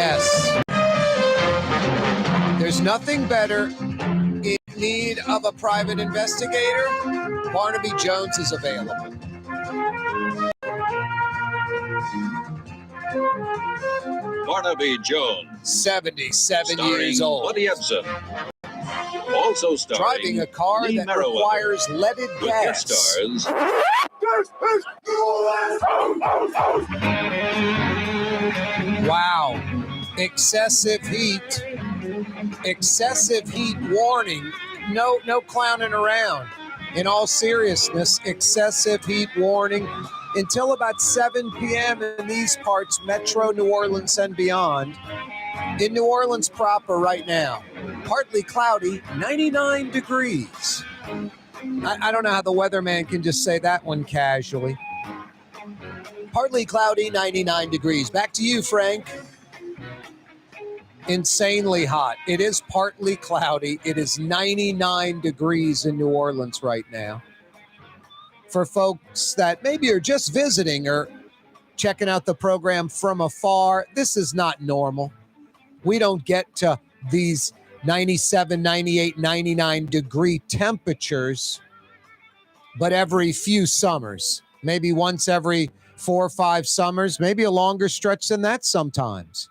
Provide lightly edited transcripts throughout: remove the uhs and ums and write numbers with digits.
Yes. There's nothing better in need of a private investigator. Barnaby Jones is available. Barnaby Jones, 77 starring years old. Buddy Ebsen. Also starring Driving a car Lee that Merriweather, requires leaded with gas. guest stars Wow. Excessive heat. Excessive heat warning. No clowning around. In all seriousness, excessive heat warning until about 7 p.m. in these parts, Metro New Orleans and beyond. In New Orleans proper right now, partly cloudy, 99 degrees. I don't know how the weatherman can just say that one casually. Partly cloudy, 99 degrees. Back to you, Frank. Insanely hot. It is partly cloudy. It is 99 degrees in New Orleans right now. For folks that maybe are just visiting or checking out the program from afar, this is not normal. We don't get to these 97, 98, 99 degree temperatures, but every few summers, maybe once every 4 or 5 summers, maybe a longer stretch than that sometimes.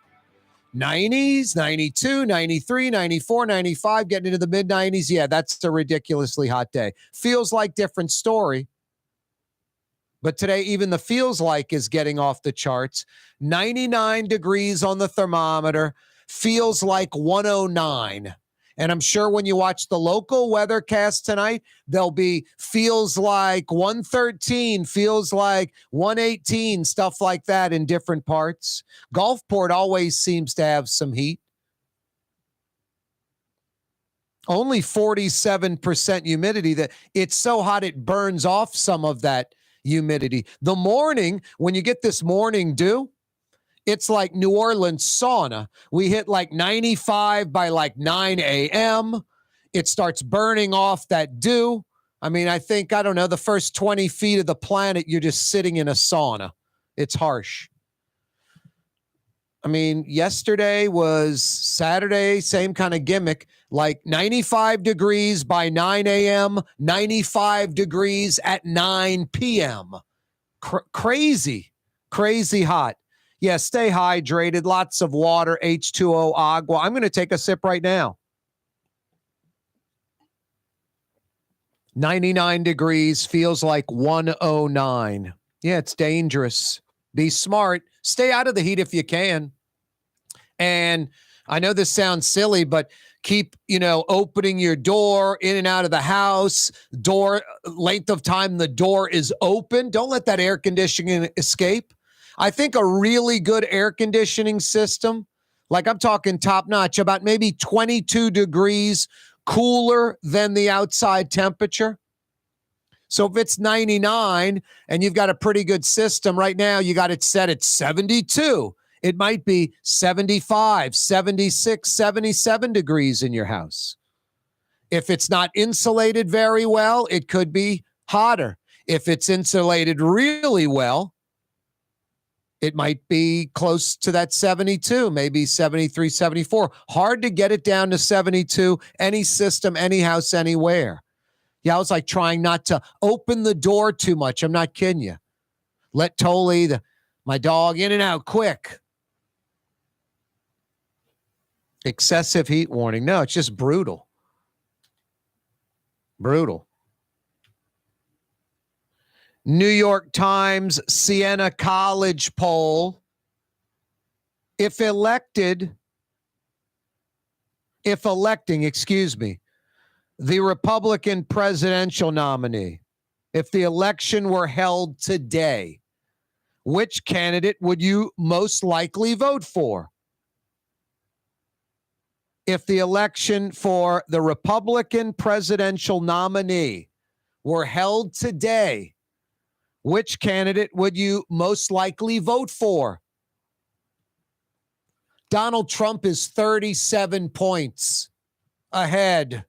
90s, 92, 93, 94, 95, getting into the mid-90s. Yeah, that's a ridiculously hot day. Feels like different story. But today, even the feels like is getting off the charts. 99 degrees on the thermometer. Feels like 109. And I'm sure when you watch the local weathercast tonight, there'll be feels like 113, feels like 118, stuff like that in different parts. Gulfport always seems to have some heat. Only 47% humidity. That it's so hot it burns off some of that humidity. The morning, when you get this morning dew, it's like New Orleans sauna. We hit like 95 by like 9 a.m. It starts burning off that dew. I mean, I don't know, the first 20 feet of the planet, you're just sitting in a sauna. It's harsh. I mean, yesterday was Saturday, same kind of gimmick, like 95 degrees by 9 a.m., 95 degrees at 9 p.m. Crazy hot. Yeah, stay hydrated, lots of water, H2O, agua. I'm going to take a sip right now. 99 degrees, feels like 109. Yeah, it's dangerous. Be smart. Stay out of the heat if you can. And I know this sounds silly, but keep, opening your door in and out of the house. Door, length of time the door is open. Don't let that air conditioning escape. I think a really good air conditioning system, like I'm talking top notch, about maybe 22 degrees cooler than the outside temperature. So if it's 99 and you've got a pretty good system right now, you got it set at 72. It might be 75, 76, 77 degrees in your house. If it's not insulated very well, it could be hotter. If it's insulated really well, it might be close to that 72, maybe 73, 74. Hard to get it down to 72, any system, any house, anywhere. Yeah, I was like trying not to open the door too much. I'm not kidding you. Let Tolly, my dog, in and out quick. Excessive heat warning. No, it's just brutal. Brutal. New York Times Siena College poll. If electing, the Republican presidential nominee, if the election were held today, which candidate would you most likely vote for? If the election for the Republican presidential nominee were held today, which candidate would you most likely vote for? Donald Trump is 37 points ahead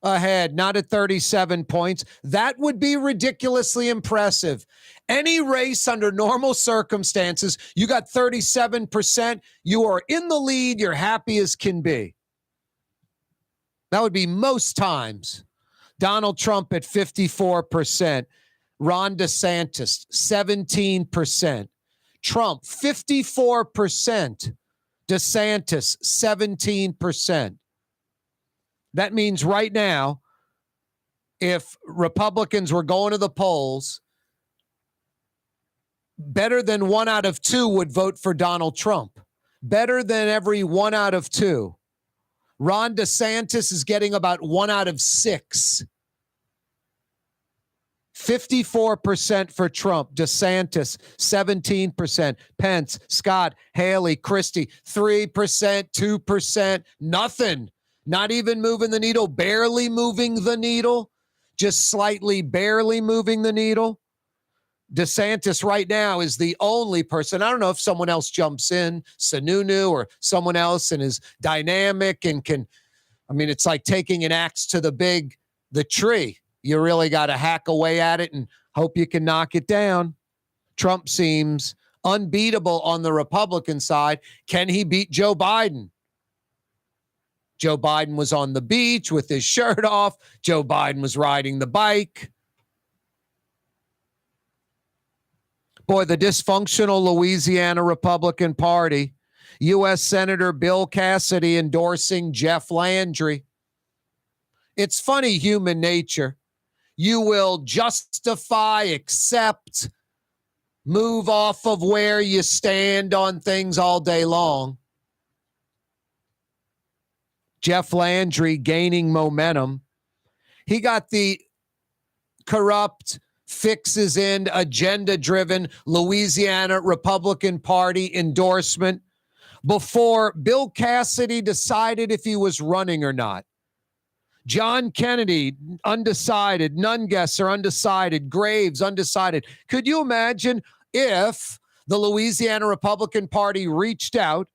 ahead, not at 37 points. That would be ridiculously impressive. Any race under normal circumstances, you got 37%, you are in the lead, you're happy as can be. That would be most times. Donald Trump at 54%, Ron DeSantis 17%, Trump 54%, DeSantis 17%. That means right now, if Republicans were going to the polls, better than 1 out of 2 would vote for Donald Trump. Better than every 1 out of 2. Ron DeSantis is getting about 1 out of 6. 54% for Trump, DeSantis, 17%, Pence, Scott, Haley, Christie, 3%, 2%, nothing. Not even moving the needle, barely moving the needle, just slightly barely moving the needle. DeSantis right now is the only person. I don't know if someone else jumps in, Sununu or someone else, and is dynamic and can, I mean, it's like taking an axe to the tree. You really got to hack away at it and hope you can knock it down. Trump seems unbeatable on the Republican side. Can he beat Joe Biden? Joe Biden was on the beach with his shirt off. Joe Biden was riding the bike. Boy, the dysfunctional Louisiana Republican Party. U.S. Senator Bill Cassidy endorsing Jeff Landry. It's funny, human nature. You will justify, accept, move off of where you stand on things all day long. Jeff Landry gaining momentum. He got the corrupt, fixes in, agenda-driven Louisiana Republican Party endorsement before Bill Cassidy decided if he was running or not. John Kennedy, undecided. Nungesser, undecided. Graves, undecided. Could you imagine if the Louisiana Republican Party reached out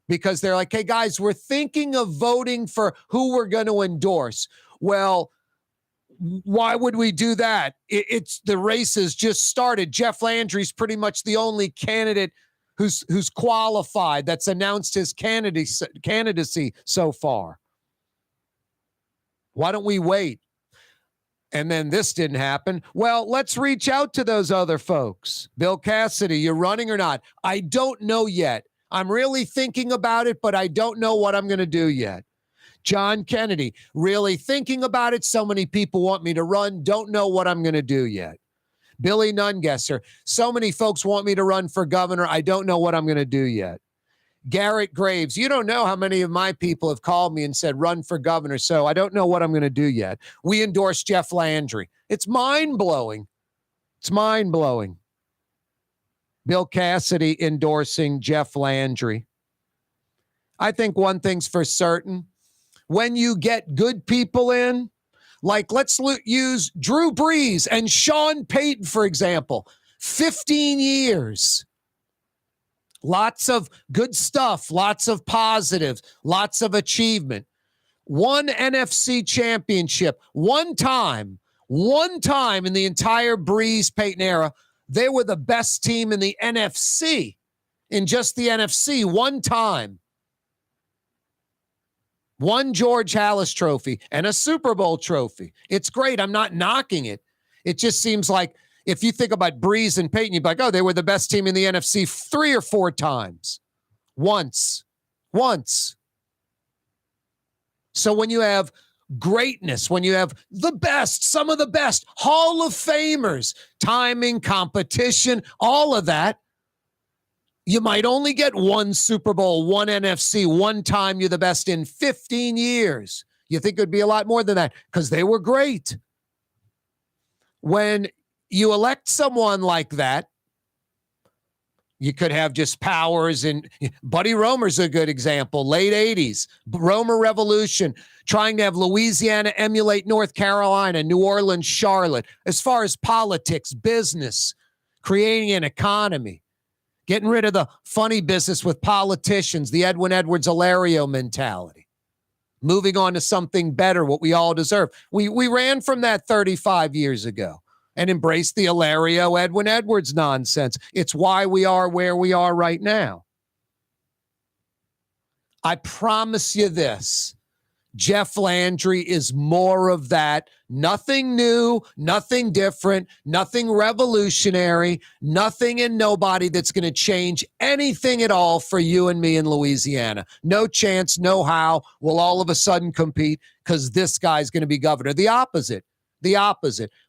because they're like, hey, guys, we're thinking of voting for who we're going to endorse. Well, why would we do that? It's the race has just started. Jeff Landry's pretty much the only candidate who's qualified that's announced his candidacy so far. Why don't we wait? And then this didn't happen. Well, let's reach out to those other folks. Bill Cassidy, you're running or not? I don't know yet. I'm really thinking about it, but I don't know what I'm going to do yet. John Kennedy, really thinking about it. So many people want me to run. Don't know what I'm going to do yet. Billy Nungesser, so many folks want me to run for governor. I don't know what I'm going to do yet. Garrett Graves, you don't know how many of my people have called me and said, run for governor. So I don't know what I'm going to do yet. We endorse Jeff Landry. It's mind-blowing. It's mind-blowing. Bill Cassidy endorsing Jeff Landry. I think one thing's for certain. When you get good people in, like let's use Drew Brees and Sean Payton, for example, 15 years. Lots of good stuff, lots of positives, lots of achievement. One NFC championship, one time in the entire Brees-Payton era, they were the best team in the NFC, in just the NFC, one time. One George Halas trophy and a Super Bowl trophy. It's great. I'm not knocking it. It just seems like if you think about Brees and Payton, you'd be like, oh, they were the best team in the NFC 3 or 4 times. Once. So when you have greatness, when you have the best, some of the best, Hall of Famers, timing, competition, all of that, you might only get one Super Bowl, one NFC, one time you're the best in 15 years. You think it would be a lot more than that because they were great. When you elect someone like that, you could have just powers, and Buddy Romer's a good example. Late 80s, Romer Revolution, trying to have Louisiana emulate North Carolina, New Orleans, Charlotte. As far as politics, business, creating an economy, getting rid of the funny business with politicians, the Edwin Edwards Alario mentality. moving on to something better, what we all deserve. We ran from that 35 years ago and embraced the Hilario Edwin Edwards nonsense. It's why we are where we are right now. I promise you this. Jeff Landry is more of that. Nothing new, nothing different, nothing revolutionary, nothing and nobody that's going to change anything at all for you and me in Louisiana. No chance, no how we'll all of a sudden compete because this guy's going to be governor. The opposite.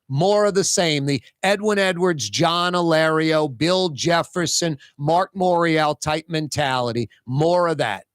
More of the same. The Edwin Edwards, John Hilario, Bill Jefferson, Mark Morial type mentality. More of that.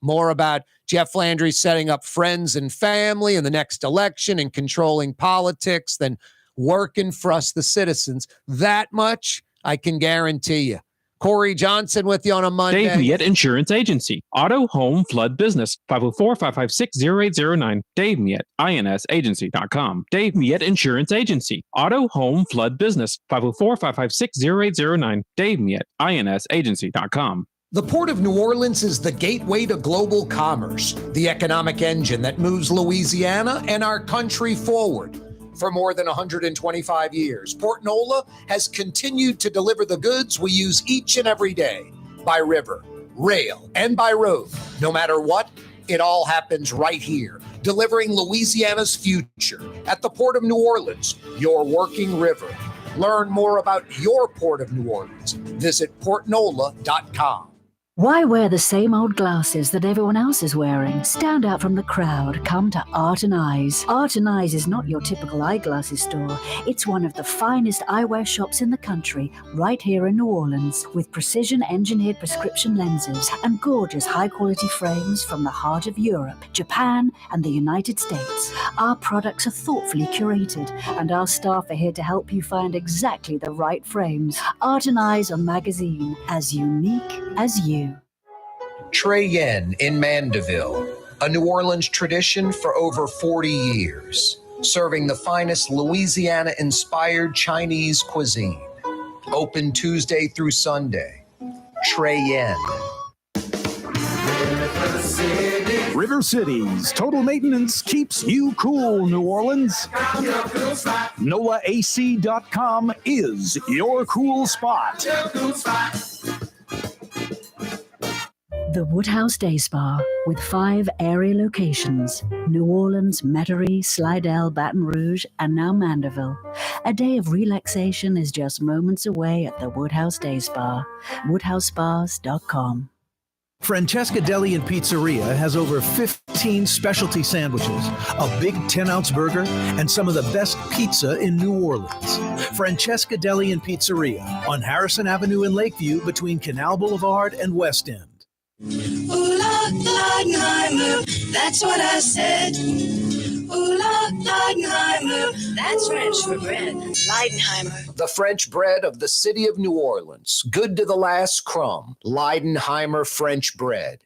More about Jeff Landry setting up friends and family in the next election and controlling politics than working for us, the citizens. That much I can guarantee you. Corey Johnson with you on a Monday. Dave Miette Insurance Agency. Auto, home, flood, business. 504-556-0809. Dave Miette, INSagency.com. Dave Miette Insurance Agency. Auto, home, flood, business. 504-556-0809. Dave Miette, INSagency.com. The Port of New Orleans is the gateway to global commerce, the economic engine that moves Louisiana and our country forward. For more than 125 years, Port Nola has continued to deliver the goods we use each and every day by river, rail, and by road. No matter what, it all happens right here, delivering Louisiana's future at the Port of New Orleans, your working river. Learn more about your Port of New Orleans. Visit portnola.com. Why wear the same old glasses that everyone else is wearing? Stand out from the crowd. Come to Art and Eyes. Art and Eyes is not your typical eyeglasses store. It's one of the finest eyewear shops in the country, right here in New Orleans, with precision-engineered prescription lenses and gorgeous high-quality frames from the heart of Europe, Japan, and the United States. Our products are thoughtfully curated, and our staff are here to help you find exactly the right frames. Art and Eyes on magazine, as unique as you. Trey Yen in Mandeville, a New Orleans tradition for over 40 years, serving the finest Louisiana-inspired Chinese cuisine. Open Tuesday through Sunday. Trey Yen. River Cities Total Maintenance keeps you cool, New Orleans. NOLAAC.com is your cool spot. The Woodhouse Day Spa, with 5 area locations: New Orleans, Metairie, Slidell, Baton Rouge, and now Mandeville. A day of relaxation is just moments away at the Woodhouse Day Spa. WoodhouseSpas.com. Francesca Deli and Pizzeria has over 15 specialty sandwiches, a big 10-ounce burger, and some of the best pizza in New Orleans. Francesca Deli and Pizzeria on Harrison Avenue in Lakeview between Canal Boulevard and West End. Ooh, Leidenheimer, that's what I said. Ooh, Leidenheimer, that's French for bread. Leidenheimer. The French bread of the city of New Orleans. Good to the last crumb. Leidenheimer French bread.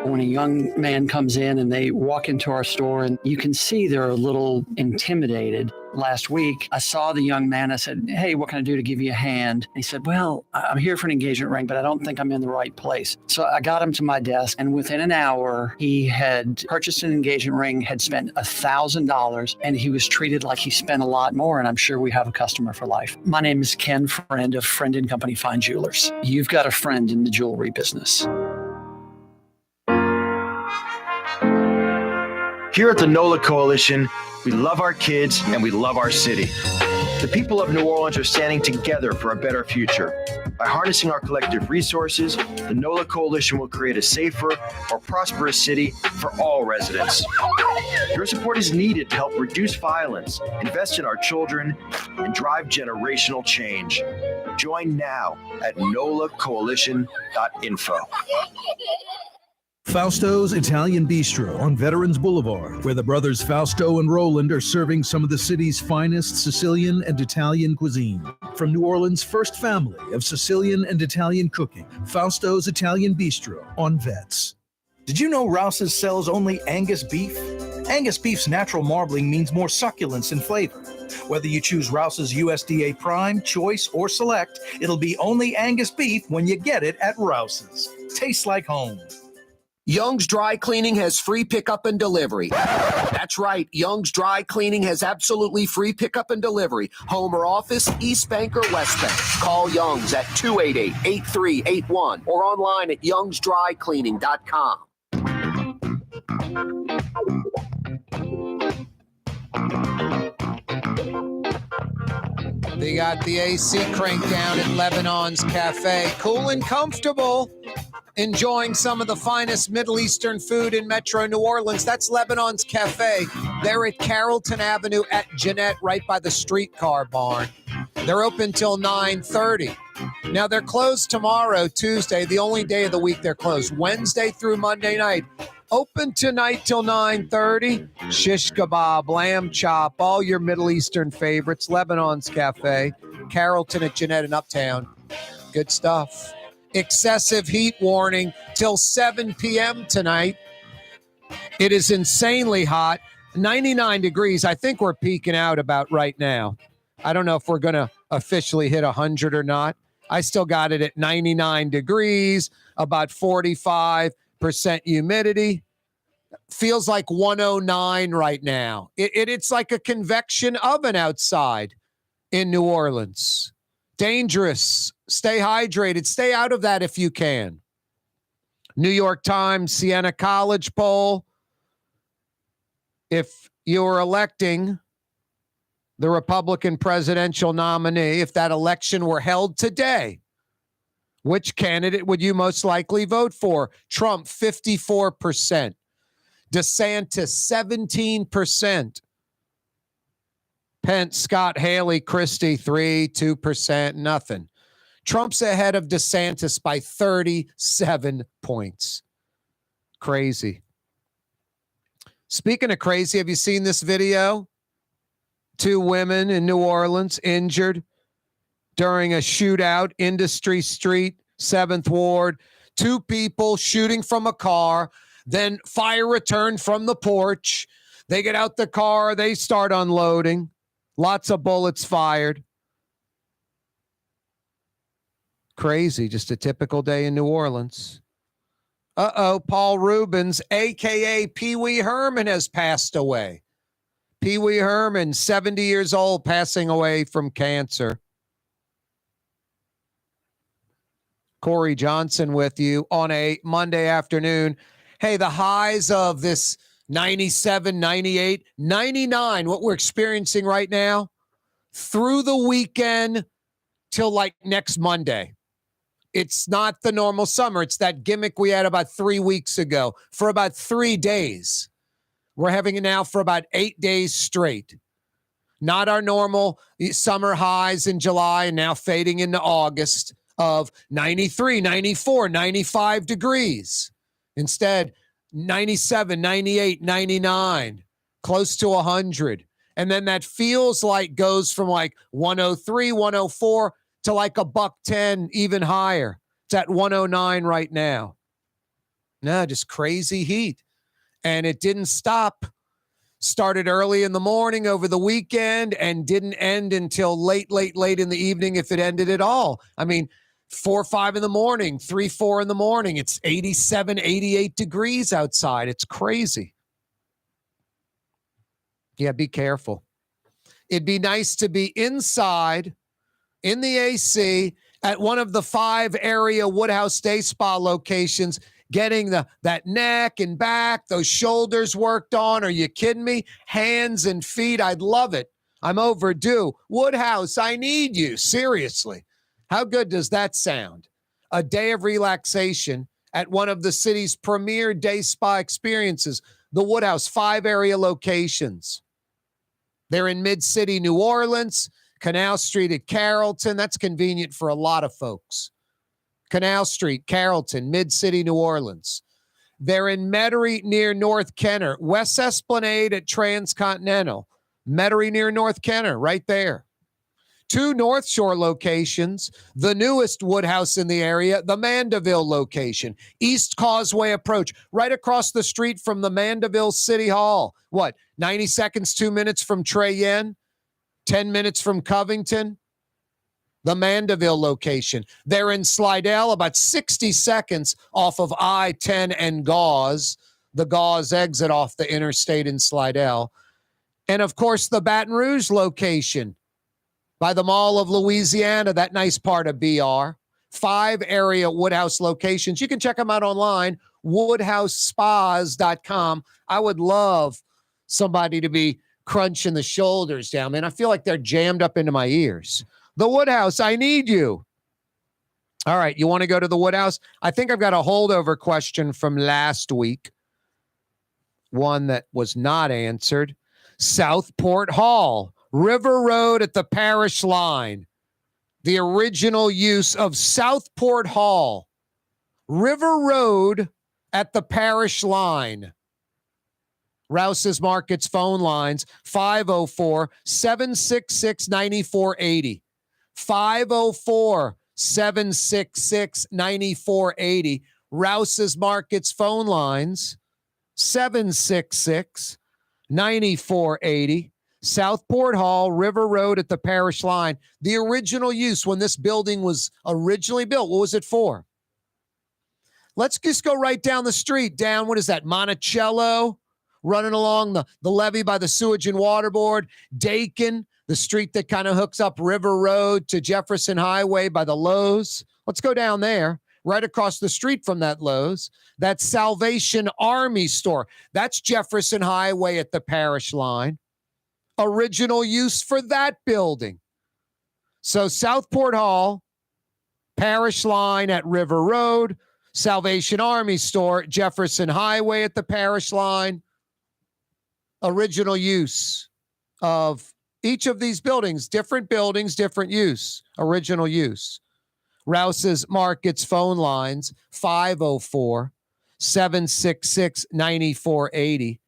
When a young man comes in and they walk into our store and you can see they're a little intimidated. Last week, I saw the young man. I said, "Hey, what can I do to give you a hand?" And he said, "Well, I'm here for an engagement ring, but I don't think I'm in the right place." So I got him to my desk, and within an hour, he had purchased an engagement ring, had spent $1,000, and he was treated like he spent a lot more, and I'm sure we have a customer for life. My name is Ken Friend of Friend & Company Fine Jewelers. You've got a friend in the jewelry business. Here at the NOLA Coalition, we love our kids and we love our city. The people of New Orleans are standing together for a better future. By harnessing our collective resources, the NOLA Coalition will create a safer, more prosperous city for all residents. Your support is needed to help reduce violence, invest in our children, and drive generational change. Join now at nolacoalition.info. Fausto's Italian Bistro on Veterans Boulevard, where the brothers Fausto and Roland are serving some of the city's finest Sicilian and Italian cuisine. From New Orleans' first family of Sicilian and Italian cooking, Fausto's Italian Bistro on Vets. Did you know Rouse's sells only Angus beef? Angus beef's natural marbling means more succulence and flavor. Whether you choose Rouse's USDA Prime, Choice, or Select, it'll be only Angus beef when you get it at Rouse's. Tastes like home. Young's Dry Cleaning has free pickup and delivery. That's right. Young's Dry Cleaning has absolutely free pickup and delivery. Home or office, East Bank or West Bank. Call Young's at 288-8381 or online at youngsdrycleaning.com. They got the AC cranked down at Lebanon's Cafe. Cool and comfortable. Enjoying some of the finest Middle Eastern food in Metro New Orleans. That's Lebanon's Cafe. They're at Carrollton Avenue at Jeanette, right by the streetcar barn. They're open till 9:30. Now, they're closed tomorrow, Tuesday, the only day of the week they're closed. Wednesday through Monday night. Open tonight till 9:30. Shish kebab, lamb chop, all your Middle Eastern favorites. Lebanon's Cafe, Carrollton at Jeanette in Uptown. Good stuff. Excessive heat warning till 7 p.m. tonight. It is insanely hot. 99 degrees. I think we're peaking out about right now. I don't know if we're going to officially hit 100 or not. I still got it at 99 degrees, about 45% humidity. Feels like 109 right now. It's like a convection oven outside in New Orleans. Dangerous. Stay hydrated. Stay out of that if you can. New York Times, Siena College poll. If you were electing the Republican presidential nominee, if that election were held today, which candidate would you most likely vote for? Trump, 54%. DeSantis, 17%. Pence, Scott, Haley, Christie, 2%, nothing. Trump's ahead of DeSantis by 37 points. Crazy. Speaking of crazy, have you seen this video? 2 women in New Orleans injured during a shootout, Industry Street, 7th Ward. 2 people shooting from a car, then fire returned from the porch. They get out the car, they start unloading. Lots of bullets fired. Crazy, just a typical day in New Orleans. Paul Reubens, a.k.a. Pee Wee Herman, has passed away. Pee Wee Herman, 70 years old, passing away from cancer. Corey Johnson with you on a Monday afternoon. Hey, the highs of this 97, 98, 99, what we're experiencing right now, through the weekend till like next Monday. It's not the normal summer. It's that gimmick we had about 3 weeks ago for about 3 days. We're having it now for about 8 days straight. Not our normal summer highs in July and now fading into August of 93, 94, 95 degrees. Instead, 97, 98, 99, close to 100. And then that feels like goes from like 103, 104 to like $110, even higher. It's at 109 right now. No, just crazy heat. And it didn't stop. Started early in the morning over the weekend and didn't end until late in the evening, if it ended at all. I mean, 4 or 5 in the morning, 3, 4 in the morning. It's 87, 88 degrees outside. It's crazy. Yeah, be careful. It'd be nice to be inside in the AC at one of the 5 area Woodhouse Day Spa locations, getting that neck and back, those shoulders worked on. Are you kidding me? Hands and feet. I'd love it. I'm overdue. Woodhouse, I need you. Seriously. How good does that sound? A day of relaxation at one of the city's premier day spa experiences, the Woodhouse, 5 area locations. They're in Mid-City, New Orleans, Canal Street at Carrollton. That's convenient for a lot of folks. Canal Street, Carrollton, Mid-City, New Orleans. They're in Metairie near North Kenner, West Esplanade at Transcontinental, Metairie near North Kenner, right there. 2 North Shore locations, the newest Woodhouse in the area, the Mandeville location, East Causeway Approach, right across the street from the Mandeville City Hall. What, 90 seconds, 2 minutes from Trey Yen, 10 minutes from Covington? the Mandeville location. They're in Slidell, about 60 seconds off of I-10 and Gauze, the Gauze exit off the interstate in Slidell. And, of course, the Baton Rouge location by the Mall of Louisiana, that nice part of BR. 5 area Woodhouse locations. You can check them out online, woodhousespas.com. I would love somebody to be crunching the shoulders down, man. I feel like they're jammed up into my ears. The Woodhouse, I need you. All right, you want to go to the Woodhouse? I think I've got a holdover question from last week, one that was not answered. Southport Hall, River Road at the parish line. The original use of Southport Hall, River Road at the parish line. Rouse's Markets phone lines, 504-766-9480. 504-766-9480. Rouse's Markets phone lines, 766-9480. Southport Hall, River Road at the parish line. The original use when this building was originally built, what was it for? Let's just go right down the street, down, what is that, Monticello, running along the levee by the Sewage and Water Board, Dakin, the street that kind of hooks up River Road to Jefferson Highway by the Lowe's. Let's go down there. Right across the street from that Lowe's, that Salvation Army store. That's Jefferson Highway at the parish line. Original use for that building. So Southport Hall, parish line at River Road, Salvation Army store, Jefferson Highway at the parish line. Original use of each of these buildings, different use, original use. Rouse's Markets phone lines, 504-766-9480.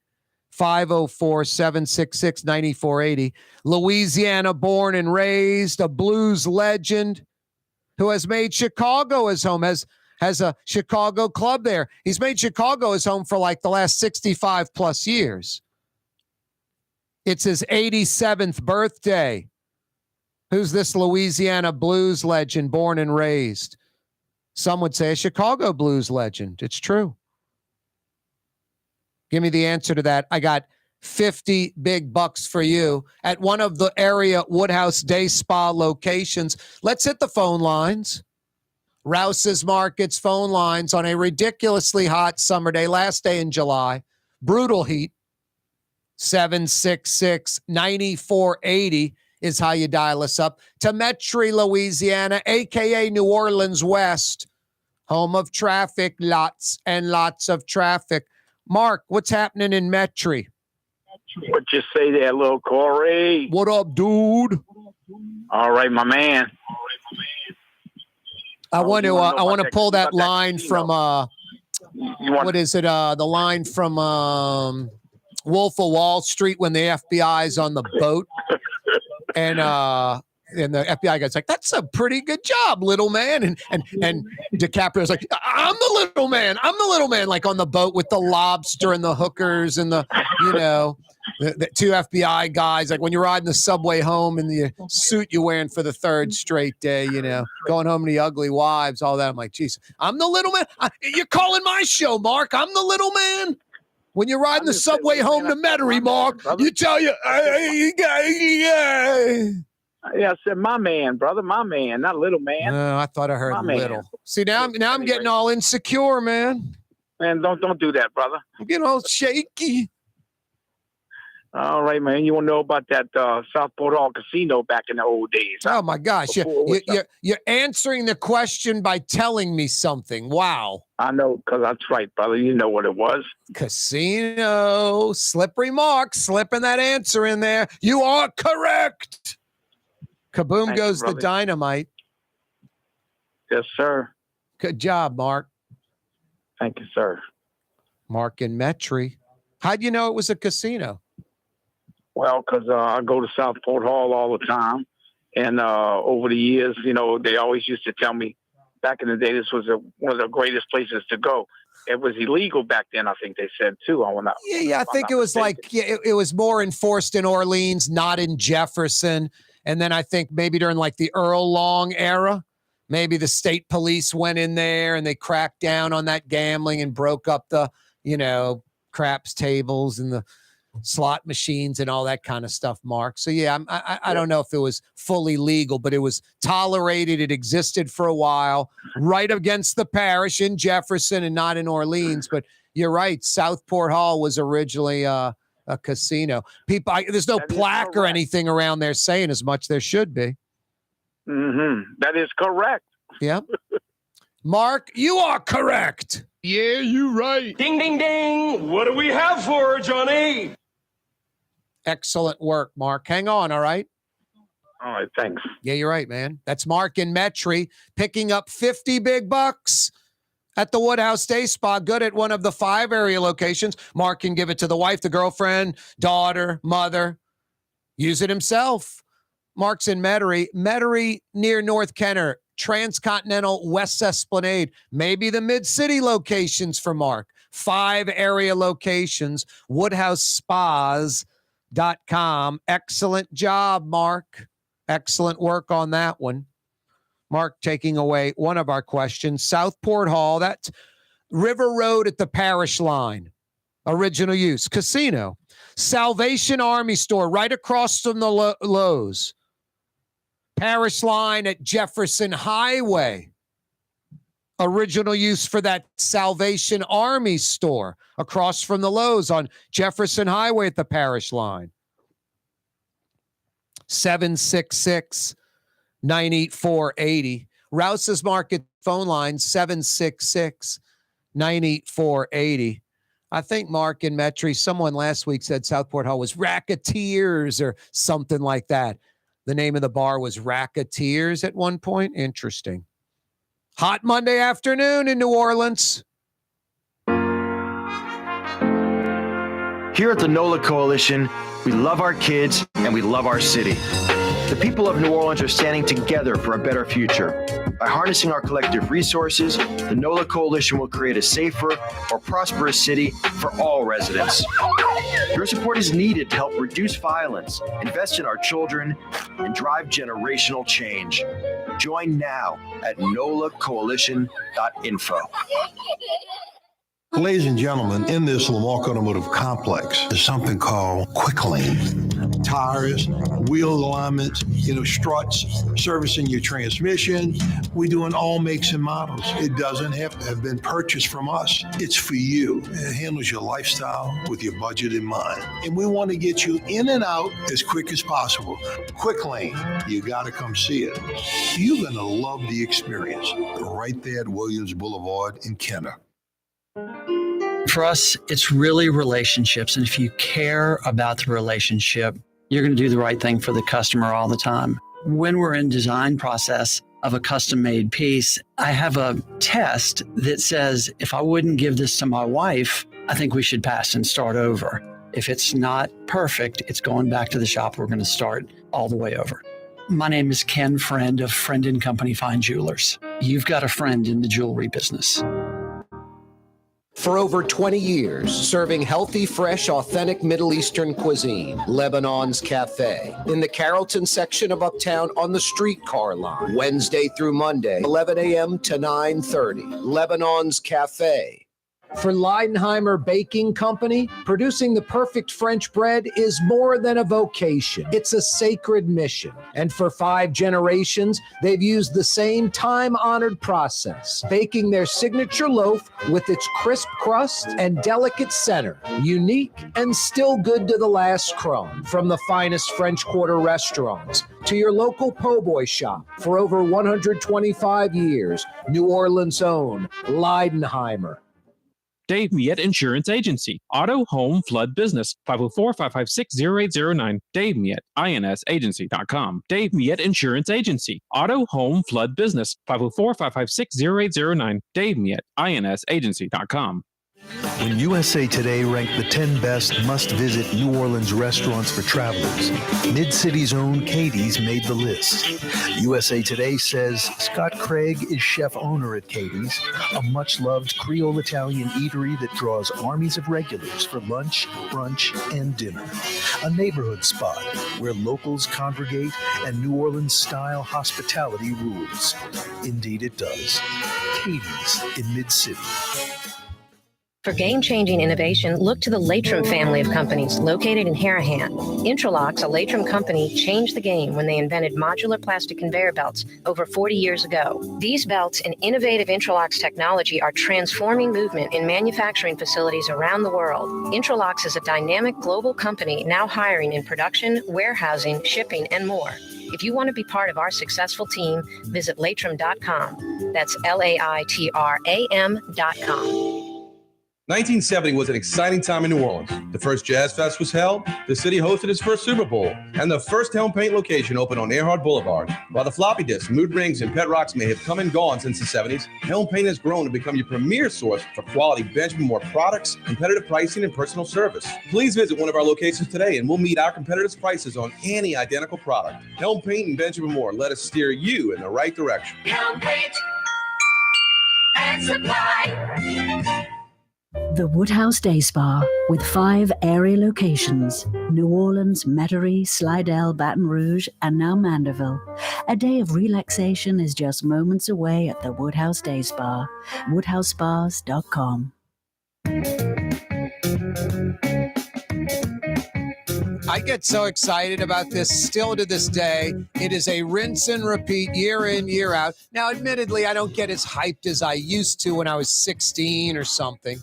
504-766-9480. Louisiana born and raised, a blues legend who has made Chicago his home, has a Chicago club there. He's made Chicago his home for like the last 65 plus years. It's his 87th birthday. Who's this Louisiana blues legend born and raised? Some would say a Chicago blues legend. It's true. Give me the answer to that. I got 50 big bucks for you at one of the area Woodhouse Day Spa locations. Let's hit the phone lines. Rouse's Markets phone lines on a ridiculously hot summer day, last day in July. Brutal heat. 766-9480 is how you dial us up. To Metairie, Louisiana, a.k.a. New Orleans West, home of traffic, lots and lots of traffic. Mark, what's happening in Metairie? What you say there, little Corey? What up, dude? All right, my man. I want to pull that line from what is it? The line from Wolf of Wall Street when the FBI's on the boat, and the FBI guy's like, "That's a pretty good job, little man," and DiCaprio's like, I'm the little man," like on the boat with the lobster and the hookers and the two FBI guys, like when you're riding the subway home in the suit you're wearing for the third straight day, going home to the ugly wives, all that. I'm like, geez, I'm the little man. You're calling my show, Mark. I'm the little man. When you're riding the subway home to Metairie, Mark, you tell you, Yeah, I said my man, brother, my man, not little man. No, I thought I heard my little. Man. See, now I'm getting all insecure, man. Man, don't do that, brother. I'm getting all shaky. All right, man. You want to know about that Southport Hall Casino back in the old days? Oh my gosh, you're answering the question by telling me something. Wow. I know, because that's right, brother. You know what it was. Casino, slippery Mark, slipping that answer in there. You are correct. Kaboom. Thank goes the dynamite. Yes, sir. Good job, Mark. Thank you, sir. Mark in Metairie. How'd you know it was a casino? Well, because I go to Southport Hall all the time. And over the years, they always used to tell me back in the day, this was one of the greatest places to go. It was illegal back then, I think they said, too. I think it was mistaken. It was more enforced in Orleans, not in Jefferson. And then I think maybe during like the Earl Long era, maybe the state police went in there and they cracked down on that gambling and broke up the, craps tables and the slot machines and all that kind of stuff, Mark. So, yeah, I don't know if it was fully legal, but it was tolerated. It existed for a while right against the parish in Jefferson and not in Orleans. But you're right. Southport Hall was originally a casino. People, there's no plaque or anything around there saying as much. There should be. Mm-hmm. That is correct. Yeah. Mark, you are correct. Yeah, you're right. Ding, ding, ding. What do we have for her, Johnny? Excellent work, Mark. Hang on, all right? All right, thanks. Yeah, you're right, man. That's Mark in Metry picking up 50 big bucks at the Woodhouse Day Spa. Good at one of the 5 area locations. Mark can give it to the wife, the girlfriend, daughter, mother. Use it himself. Mark's in Metairie near North Kenner, Transcontinental West Esplanade, maybe the Mid-City locations for Mark. 5 area locations, WoodhouseSpas.com. Excellent job, Mark. Excellent work on that one. Mark taking away one of our questions. Southport Hall, that's River Road at the Parish Line. Original use, casino. Salvation Army Store right across from the Lowe's. Parish Line at Jefferson Highway. Original use for that Salvation Army store across from the Lowe's on Jefferson Highway at the Parish Line. 766-984-80. Rouse's Market phone line, 766-984-80. I think Mark in Metairie, someone last week said Southport Hall was Racketeers or something like that. The name of the bar was Racketeers at one point. Interesting. Hot Monday afternoon in New Orleans. Here at the NOLA Coalition, we love our kids and we love our city. The people of New Orleans are standing together for a better future. By harnessing our collective resources, the NOLA Coalition will create a safer, more prosperous city for all residents. Your support is needed to help reduce violence, invest in our children, and drive generational change. Join now at nolacoalition.info. Ladies and gentlemen, in this Lamarck Automotive Complex, there's something called Quick Lane. Tires, wheel alignments, struts, servicing your transmission. We're doing all makes and models. It doesn't have to have been purchased from us. It's for you. It handles your lifestyle with your budget in mind. And we want to get you in and out as quick as possible. Quick Lane, you got to come see it. You're going to love the experience right there at Williams Boulevard in Kenner. For us, it's really relationships. And if you care about the relationship, you're going to do the right thing for the customer all the time. When we're in design process of a custom-made piece, I have a test that says, if I wouldn't give this to my wife, I think we should pass and start over. If it's not perfect, it's going back to the shop. We're going to start all the way over. My name is Ken Friend of Friend & Company Fine Jewelers. You've got a friend in the jewelry business. For over 20 years, serving healthy, fresh, authentic Middle Eastern cuisine, Lebanon's Cafe. In the Carrollton section of Uptown on the streetcar line, Wednesday through Monday, 11 a.m. to 9:30. Lebanon's Cafe. For Leidenheimer Baking Company, producing the perfect French bread is more than a vocation. It's a sacred mission. And for 5 generations, they've used the same time-honored process, baking their signature loaf with its crisp crust and delicate center, unique and still good to the last crumb. From the finest French Quarter restaurants to your local po' boy shop, for over 125 years, New Orleans' own Leidenheimer. Dave Miette Insurance Agency. Auto, home, flood, business. 504-556-0809. Dave Miette, INSagency.com. Dave Miette Insurance Agency. Auto, home, flood, business. 504-556-0809. Dave Miette, INSagency.com. When USA Today ranked the 10 best must-visit New Orleans restaurants for travelers, Mid-City's own Katie's made the list. USA Today says Scott Craig is chef-owner at Katie's, a much-loved Creole Italian eatery that draws armies of regulars for lunch, brunch, and dinner. A neighborhood spot where locals congregate and New Orleans-style hospitality rules. Indeed it does. Katie's in Mid-City. For game-changing innovation, look to the Latrim family of companies located in Harahan. Intralocks, a Latrim company, changed the game when they invented modular plastic conveyor belts over 40 years ago. These belts and innovative Intralocks technology are transforming movement in manufacturing facilities around the world. Intralocks is a dynamic global company now hiring in production, warehousing, shipping, and more. If you want to be part of our successful team, visit Latrim.com. That's LAITRAM.com. 1970 was an exciting time in New Orleans. The first Jazz Fest was held, the city hosted its first Super Bowl, and the first Helm Paint location opened on Earhart Boulevard. While the floppy disks, mood rings, and pet rocks may have come and gone since the 70s, Helm Paint has grown to become your premier source for quality Benjamin Moore products, competitive pricing, and personal service. Please visit one of our locations today and we'll meet our competitors' prices on any identical product. Helm Paint and Benjamin Moore, let us steer you in the right direction. Helm Paint and Supply. The Woodhouse Day Spa, with 5 area locations: New Orleans, Metairie, Slidell, Baton Rouge, and now Mandeville. A day of relaxation is just moments away at the Woodhouse Day Spa. WoodhouseSpas.com. I get so excited about this still to this day. It is a rinse and repeat year in, year out. Now, admittedly, I don't get as hyped as I used to when I was 16 or something.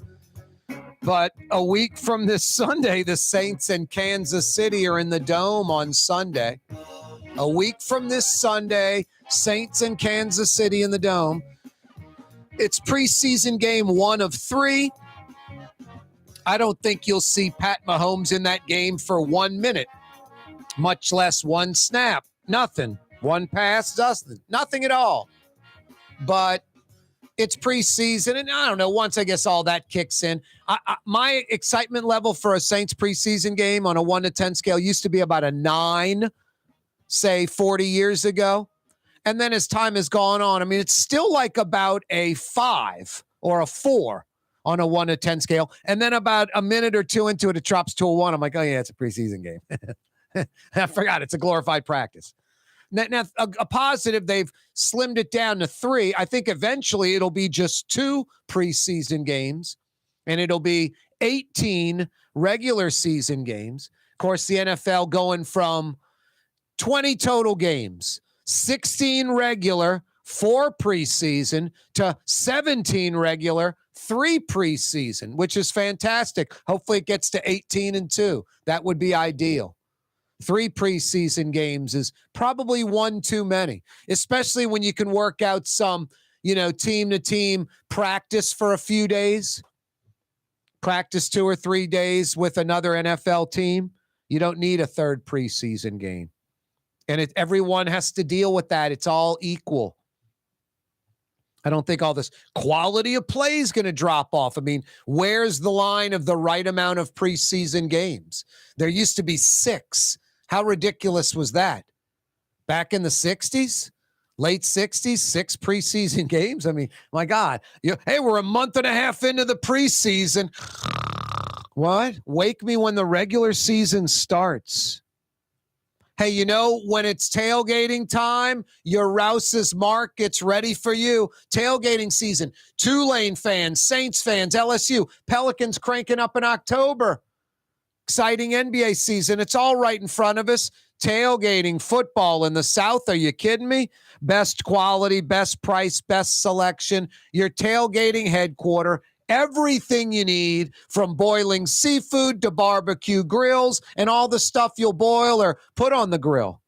But a week from this Sunday, the Saints and Kansas City are in the Dome on Sunday. A week from this Sunday, Saints and Kansas City in the Dome. It's preseason game 1 of 3. I don't think you'll see Pat Mahomes in that game for 1 minute, much less 1 snap. Nothing. 1 pass, nothing at all. But it's preseason, and I don't know, once I guess all that kicks in, my excitement level for a Saints preseason game on a 1 to 10 scale used to be about a 9, say 40 years ago. And then as time has gone on, I mean, it's still like about a 5 or a 4 on a 1 to 10 scale. And then about a minute or 2 into it, it drops to a 1. I'm like, oh yeah, it's a preseason game. I forgot it's a glorified practice. Now, a positive, they've slimmed it down to 3. I think eventually it'll be just 2 preseason games, and it'll be 18 regular season games. Of course, the NFL going from 20 total games, 16 regular, 4 preseason, to 17 regular, 3 preseason, which is fantastic. Hopefully it gets to 18 and 2. That would be ideal. 3 preseason games is probably 1 too many, especially when you can work out some, team-to-team practice for a few days, practice 2 or 3 days with another NFL team. You don't need a 3rd preseason game. And everyone has to deal with that. It's all equal. I don't think all this quality of play is going to drop off. I mean, where's the line of the right amount of preseason games? There used to be 6. How ridiculous was that? Back in the 60s, late 60s, 6 preseason games? I mean, my God. Hey, we're a month and a half into the preseason. What? Wake me when the regular season starts. Hey, when it's tailgating time, your Rouse's Mark gets ready for you. Tailgating season. Tulane fans, Saints fans, LSU, Pelicans cranking up in October. Exciting NBA season. It's all right in front of us. Tailgating football in the South. Are you kidding me? Best quality, best price, best selection. Your tailgating headquarter. Everything you need, from boiling seafood to barbecue grills and all the stuff you'll boil or put on the grill.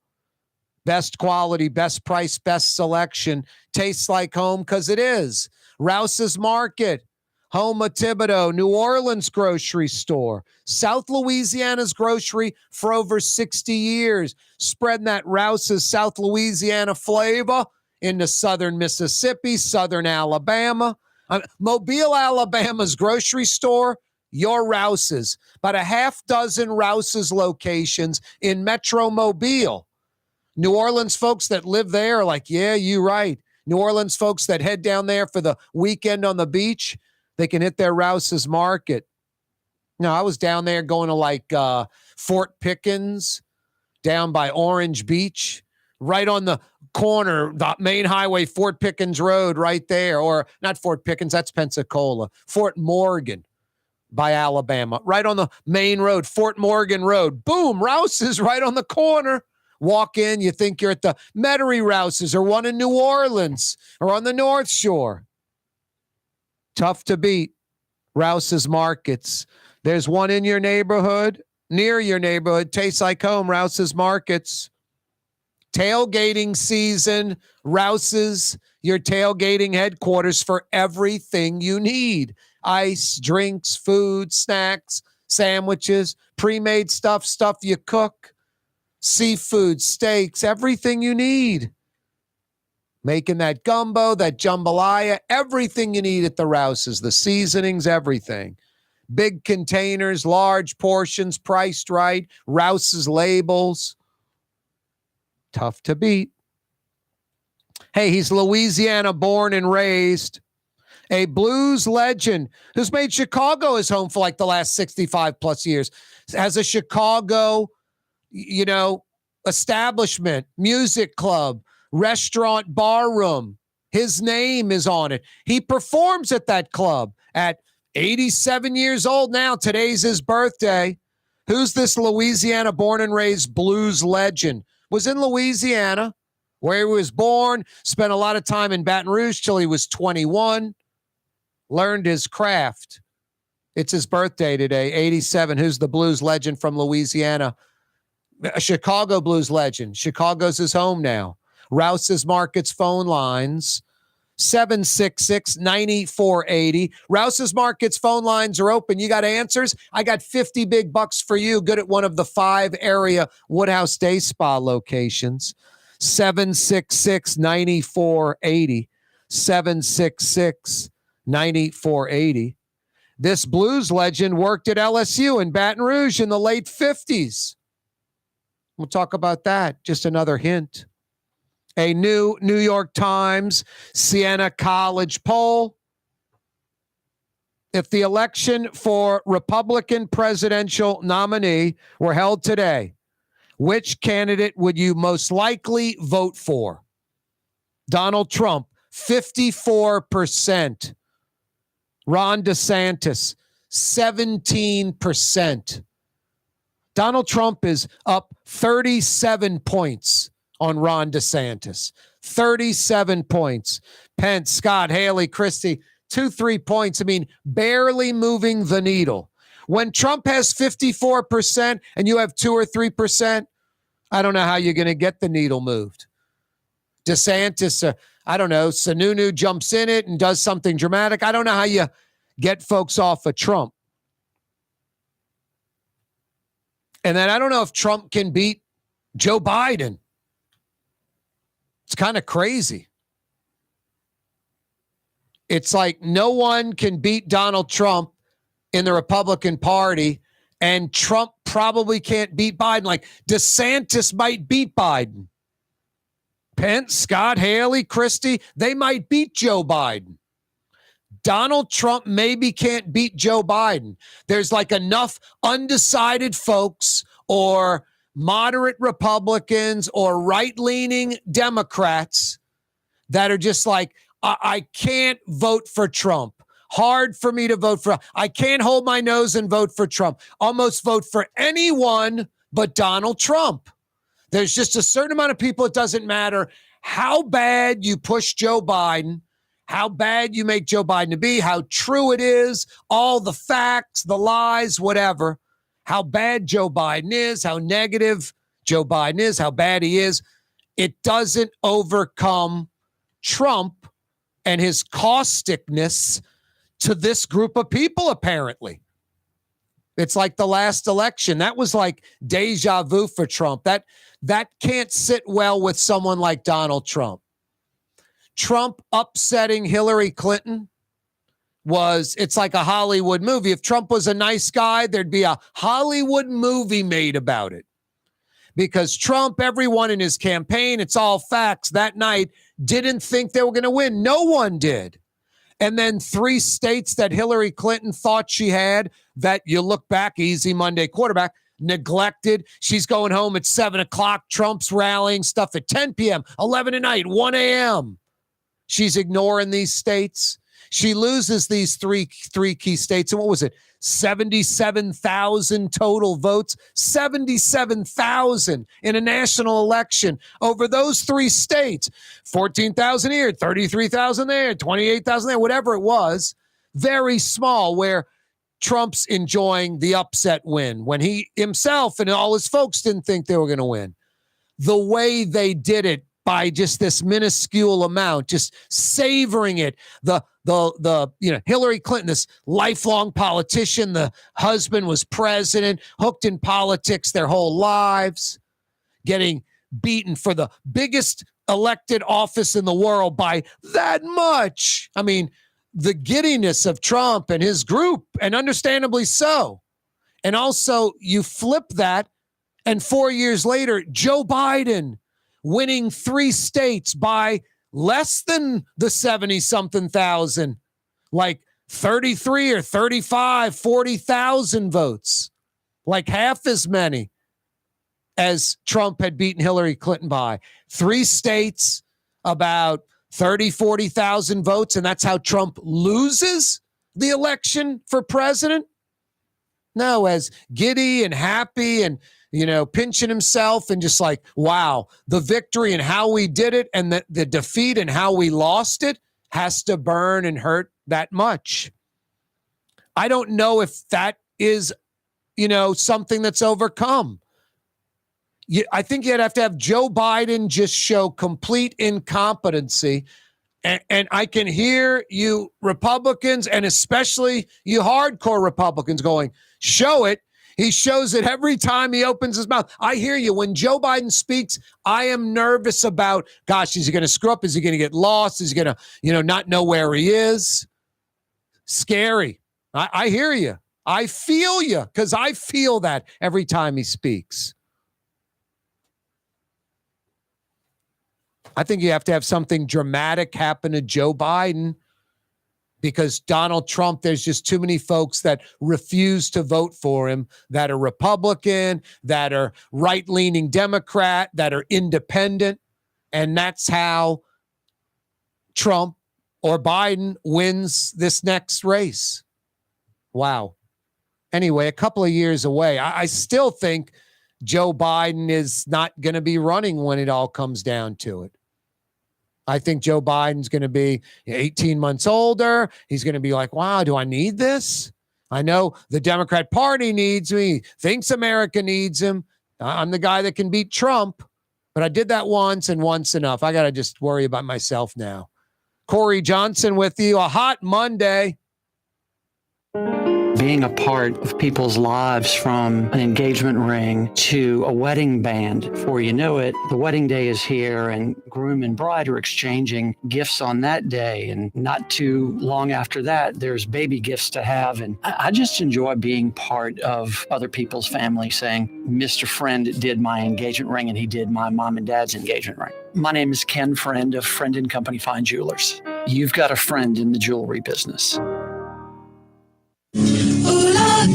Best quality, best price, best selection. Tastes like home because it is. Rouse's Market, home of Thibodeau, New Orleans grocery store, South Louisiana's grocery for over 60 years. Spreading that Rouse's South Louisiana flavor into southern Mississippi, southern Alabama. Mobile, Alabama's grocery store, your Rouse's. About a half dozen Rouse's locations in Metro Mobile. New Orleans folks that live there are like, yeah, you're right. New Orleans folks that head down there for the weekend on the beach, they can hit their Rouse's Market. No, I was down there going to like Fort Pickens, down by Orange Beach, right on the corner, the main highway, Fort Pickens Road right there. Or not Fort Pickens, that's Pensacola. Fort Morgan by Alabama, right on the main road, Fort Morgan Road. Boom, Rouse's right on the corner. Walk in, you think you're at the Metairie Rouse's or one in New Orleans or on the North Shore. Tough to beat. Rouse's Markets. There's one in your neighborhood, near your neighborhood. Tastes like home, Rouse's Markets. Tailgating season, Rouse's, your tailgating headquarters for everything you need. Ice, drinks, food, snacks, sandwiches, pre-made stuff you cook, seafood, steaks, everything you need. Making that gumbo, that jambalaya, everything you need at the Rouse's, the seasonings, everything. Big containers, large portions, priced right, Rouse's labels. Tough to beat. Hey, he's Louisiana born and raised. A blues legend who's made Chicago his home for like the last 65 plus years. Has a Chicago, establishment, music club, restaurant, bar room. His name is on it. He performs at that club at 87 years old now. Today's his birthday. Who's this Louisiana born and raised blues legend? Was in Louisiana, where he was born, spent a lot of time in Baton Rouge till he was 21, learned his craft. It's his birthday today, 87. Who's the blues legend from Louisiana? A Chicago blues legend. Chicago's his home now. Rouse's Markets phone lines, 766-9480. Rouse's Markets phone lines are open. You got answers? I got 50 big bucks for you. Good at one of the 5 area Woodhouse Day Spa locations. 766-9480. 766-9480. This blues legend worked at LSU in Baton Rouge in the late 50s. We'll talk about that. Just another hint. A new New York Times Siena College poll. If the election for Republican presidential nominee were held today, which candidate would you most likely vote for? Donald Trump, 54%. Ron DeSantis, 17%. Donald Trump is up 37 points on Ron DeSantis. 37 points. Pence, Scott, Haley, Christie, 2-3 points. I mean, barely moving the needle. When Trump has 54% and you have 2 or 3%, I don't know how you're going to get the needle moved. DeSantis, I don't know, Sununu jumps in it and does something dramatic. I don't know how you get folks off of Trump. And then I don't know if Trump can beat Joe Biden. It's kind of crazy. It's like no one can beat Donald Trump in the Republican Party, and Trump probably can't beat Biden. Like DeSantis might beat Biden. Pence, Scott, Haley, Christie, they might beat Joe Biden. Donald Trump maybe can't beat Joe Biden. There's like enough undecided folks or moderate Republicans or right-leaning Democrats that are just like, I can't vote for Trump. Hard for me to vote for. I can't hold my nose and vote for Trump. Almost vote for anyone but Donald Trump. There's just a certain amount of people, it doesn't matter how bad you push Joe Biden, how bad you make Joe Biden to be, how true it is, all the facts, the lies, whatever, how bad Joe Biden is, how negative Joe Biden is, how bad he is. It doesn't overcome Trump and his causticness to this group of people, apparently. It's like the last election. That was like deja vu for Trump. That can't sit well with someone like Donald Trump. Trump upsetting Hillary Clinton it's like a Hollywood movie. If Trump was a nice guy, there'd be a Hollywood movie made about it. Because Trump, everyone in his campaign, it's all facts, that night didn't think they were going to win. No one did. And then 3 states that Hillary Clinton thought she had, that you look back, easy Monday quarterback, neglected. She's going home at 7 o'clock. Trump's rallying stuff at 10 p.m., 11 at night, 1 a.m. She's ignoring these states. She loses these three key states. And what was it? 77,000 total votes. 77,000 in a national election over those 3 states. 14,000 here, 33,000 there, 28,000 there, whatever it was. Very small, where Trump's enjoying the upset win when he himself and all his folks didn't think they were going to win. The way they did it, by just this minuscule amount, just savoring it. The Hillary Clinton, this lifelong politician, the husband was president, hooked in politics their whole lives, getting beaten for the biggest elected office in the world by that much. I mean, the giddiness of Trump and his group, and understandably so. And also, you flip that, and 4 years later, Joe Biden winning 3 states by less than the 70-something thousand, like 33 or 35, 40,000 votes, like half as many as Trump had beaten Hillary Clinton by. 3 states, about 30, 40,000 votes, and that's how Trump loses the election for president? No, as giddy and happy and pinching himself and just like, wow, the victory and how we did it and the defeat and how we lost it has to burn and hurt that much. I don't know if that is, something that's overcome. I think you'd have to have Joe Biden just show complete incompetency. And I can hear you Republicans, and especially you hardcore Republicans, going, show it. He shows it every time he opens his mouth. I hear you. When Joe Biden speaks, I am nervous about, gosh, is he going to screw up? Is he going to get lost? Is he going to, not know where he is? Scary. I hear you. I feel you, because I feel that every time he speaks. I think you have to have something dramatic happen to Joe Biden, because Donald Trump, there's just too many folks that refuse to vote for him, that are Republican, that are right-leaning Democrat, that are independent. And that's how Trump or Biden wins this next race. Wow. Anyway, a couple of years away. I still think Joe Biden is not going to be running when it all comes down to it. I think Joe Biden's going to be 18 months older. He's going to be like, wow, do I need this? I know the Democrat Party needs me, thinks America needs him. I'm the guy that can beat Trump, but I did that once, and once enough. I got to just worry about myself now. Corey Johnson with you. A hot Monday. Being a part of people's lives, from an engagement ring to a wedding band. Before you know it, the wedding day is here, and groom and bride are exchanging gifts on that day. And not too long after that, there's baby gifts to have. And I just enjoy being part of other people's family, saying, Mr. Friend did my engagement ring, and he did my mom and dad's engagement ring. My name is Ken Friend of Friend & Company Fine Jewelers. You've got a friend in the jewelry business.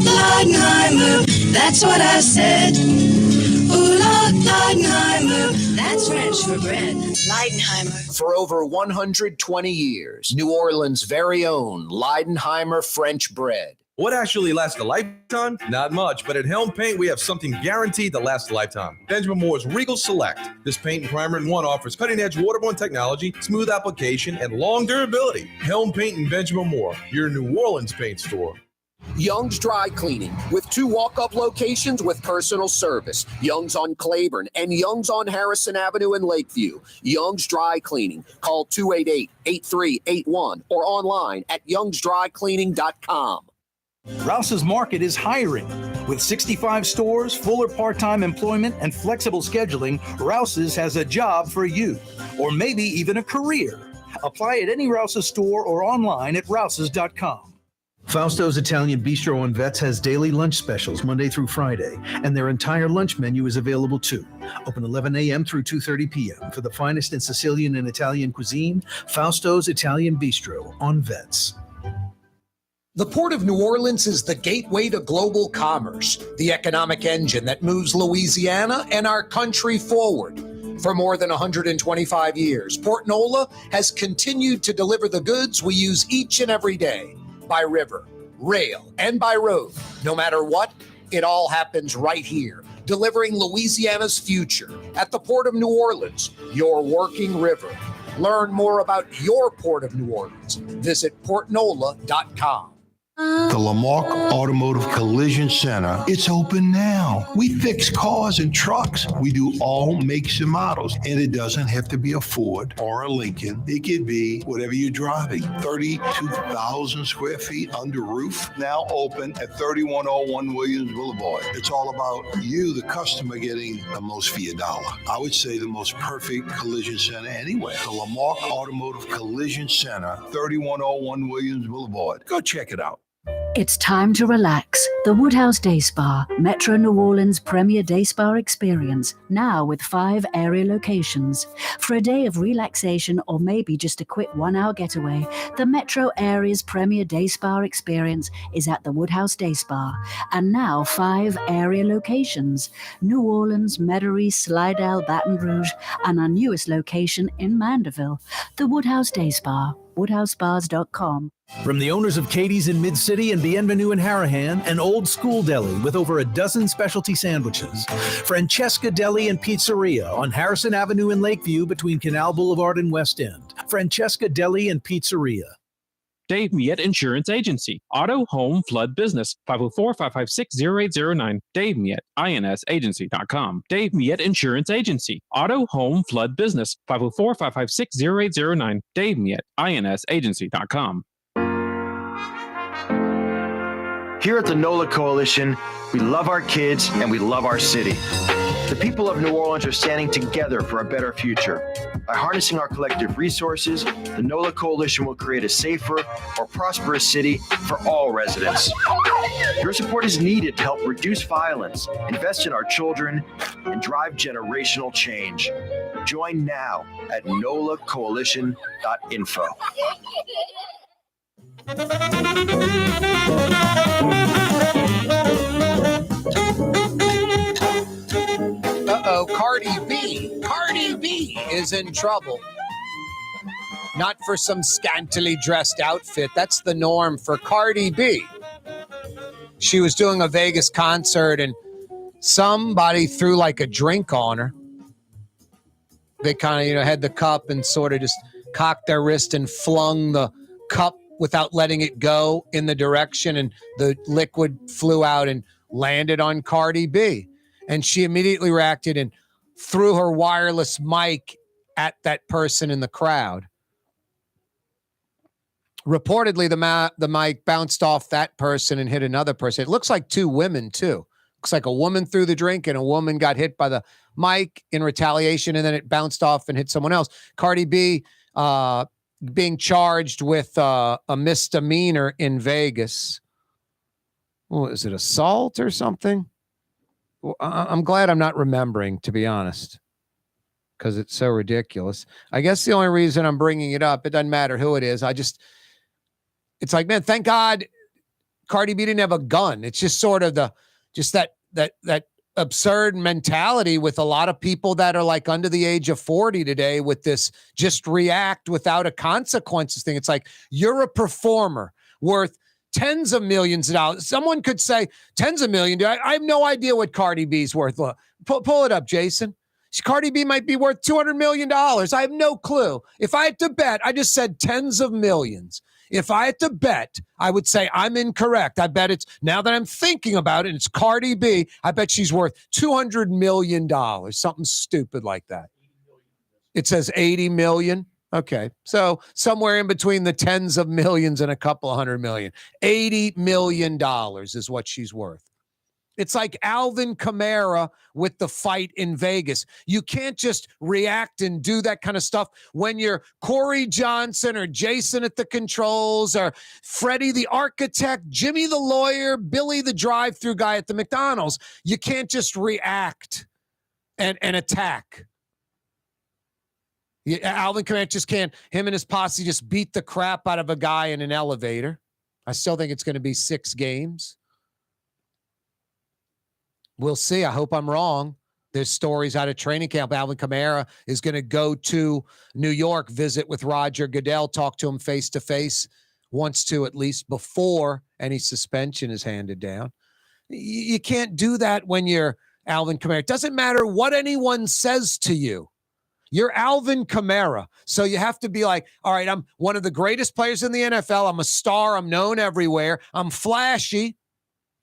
Leidenheimer, that's what I said. Leidenheimer, that's French for bread. Leidenheimer. For over 120 years, New Orleans' very own Leidenheimer French bread. What actually lasts a lifetime? Not much, but at Helm Paint, we have something guaranteed to last a lifetime. Benjamin Moore's Regal Select. This paint and primer in one offers cutting-edge waterborne technology, smooth application, and long durability. Helm Paint and Benjamin Moore, your New Orleans paint store. Young's Dry Cleaning, with 2 walk-up locations with personal service. Young's on Claiborne and Young's on Harrison Avenue in Lakeview. Young's Dry Cleaning. Call 288-8381 or online at youngsdrycleaning.com. Rouse's Market is hiring. With 65 stores, full or part-time employment, and flexible scheduling, Rouse's has a job for you, or maybe even a career. Apply at any Rouse's store or online at rouses.com. Fausto's Italian Bistro on Vets has daily lunch specials Monday through Friday, and their entire lunch menu is available too. Open 11 a.m. through 2:30 p.m. For the finest in Sicilian and Italian cuisine, Fausto's Italian Bistro on Vets. The Port of New Orleans is the gateway to global commerce, the economic engine that moves Louisiana and our country forward. For more than 125 years, Port Nola has continued to deliver the goods we use each and every day. By river, rail, and by road. No matter what, it all happens right here, delivering Louisiana's future at the Port of New Orleans, your working river. Learn more about your Port of New Orleans. Visit portnola.com. The Lamarck Automotive Collision Center, it's open now. We fix cars and trucks. We do all makes and models. And it doesn't have to be a Ford or a Lincoln. It could be whatever you're driving. 32,000 square feet under roof, now open at 3101 Williams Boulevard. It's all about you, the customer, getting the most for your dollar. I would say the most perfect collision center anywhere. The Lamarck Automotive Collision Center, 3101 Williams Boulevard. Go check it out. It's time to relax. The Woodhouse Day Spa, Metro New Orleans' premier day spa experience, now with 5 area locations. For a day of relaxation or maybe just a quick 1-hour getaway, the Metro area's premier day spa experience is at the Woodhouse Day Spa. And now 5 area locations: New Orleans, Metairie, Slidell, Baton Rouge, and our newest location in Mandeville. The Woodhouse Day Spa, woodhousespas.com. From the owners of Katie's in Mid-City and Bienvenue in Harahan, an old school deli with over a dozen specialty sandwiches. Francesca Deli and Pizzeria on Harrison Avenue in Lakeview between Canal Boulevard and West End. Francesca Deli and Pizzeria. Dave Miette Insurance Agency. Auto, home, flood, business. 504-556-0809. Dave Miette, insagency.com. Dave Miette Insurance Agency. Auto, home, flood, business. 504-556-0809. Dave Miette, insagency.com. Here at the NOLA Coalition, we love our kids and we love our city. The people of New Orleans are standing together for a better future. By harnessing our collective resources, the NOLA Coalition will create a safer, more prosperous city for all residents. Your support is needed to help reduce violence, invest in our children, and drive generational change. Join now at nolacoalition.info. Uh-oh, Cardi B is in trouble. Not for some scantily dressed outfit. That's the norm for Cardi B. She was doing a Vegas concert and somebody threw like a drink on her. They kind of, had the cup and sort of just cocked their wrist and flung the cup without letting it go in the direction, and the liquid flew out and landed on Cardi B. And she immediately reacted and threw her wireless mic at that person in the crowd. Reportedly, the mic bounced off that person and hit another person. It looks like 2 women, too. Looks like a woman threw the drink and a woman got hit by the mic in retaliation, and then it bounced off and hit someone else. Cardi B being charged with a misdemeanor in Vegas. Well, is it assault or something? Well, I'm glad I'm not remembering, to be honest, because it's so ridiculous. I guess the only reason I'm bringing it up, it doesn't matter who it is. It's like, man, thank God Cardi B didn't have a gun. It's just sort of that absurd mentality with a lot of people that are like under the age of 40 today with this just react without a consequences thing. It's like, you're a performer worth tens of millions of dollars. Someone could say tens of millions. I have no idea what Cardi B's worth. Look, pull it up, Jason. Cardi B might be worth $200 million. I have no clue. If I had to bet, I just said tens of millions. If I had to bet, I would say I'm incorrect. I bet it's, now that I'm thinking about it, it's Cardi B. I bet she's worth $200 million. Something stupid like that. It says 80 million. Okay. So somewhere in between the tens of millions and a couple of $100 million. $80 million is what she's worth. It's like Alvin Kamara with the fight in Vegas. You can't just react and do that kind of stuff when you're Corey Johnson or Jason at the controls or Freddie the architect, Jimmy the lawyer, Billy the drive-through guy at the McDonald's. You can't just react and attack. Alvin Kamara just can't. Him and his posse just beat the crap out of a guy in an elevator. I still think it's going to be 6 games. We'll see. I hope I'm wrong. There's stories out of training camp. Alvin Kamara is going to go to New York, visit with Roger Goodell, talk to him face-to-face, wants to at least before any suspension is handed down. You can't do that when you're Alvin Kamara. It doesn't matter what anyone says to you. You're Alvin Kamara. So you have to be like, all right, I'm one of the greatest players in the NFL. I'm a star. I'm known everywhere. I'm flashy.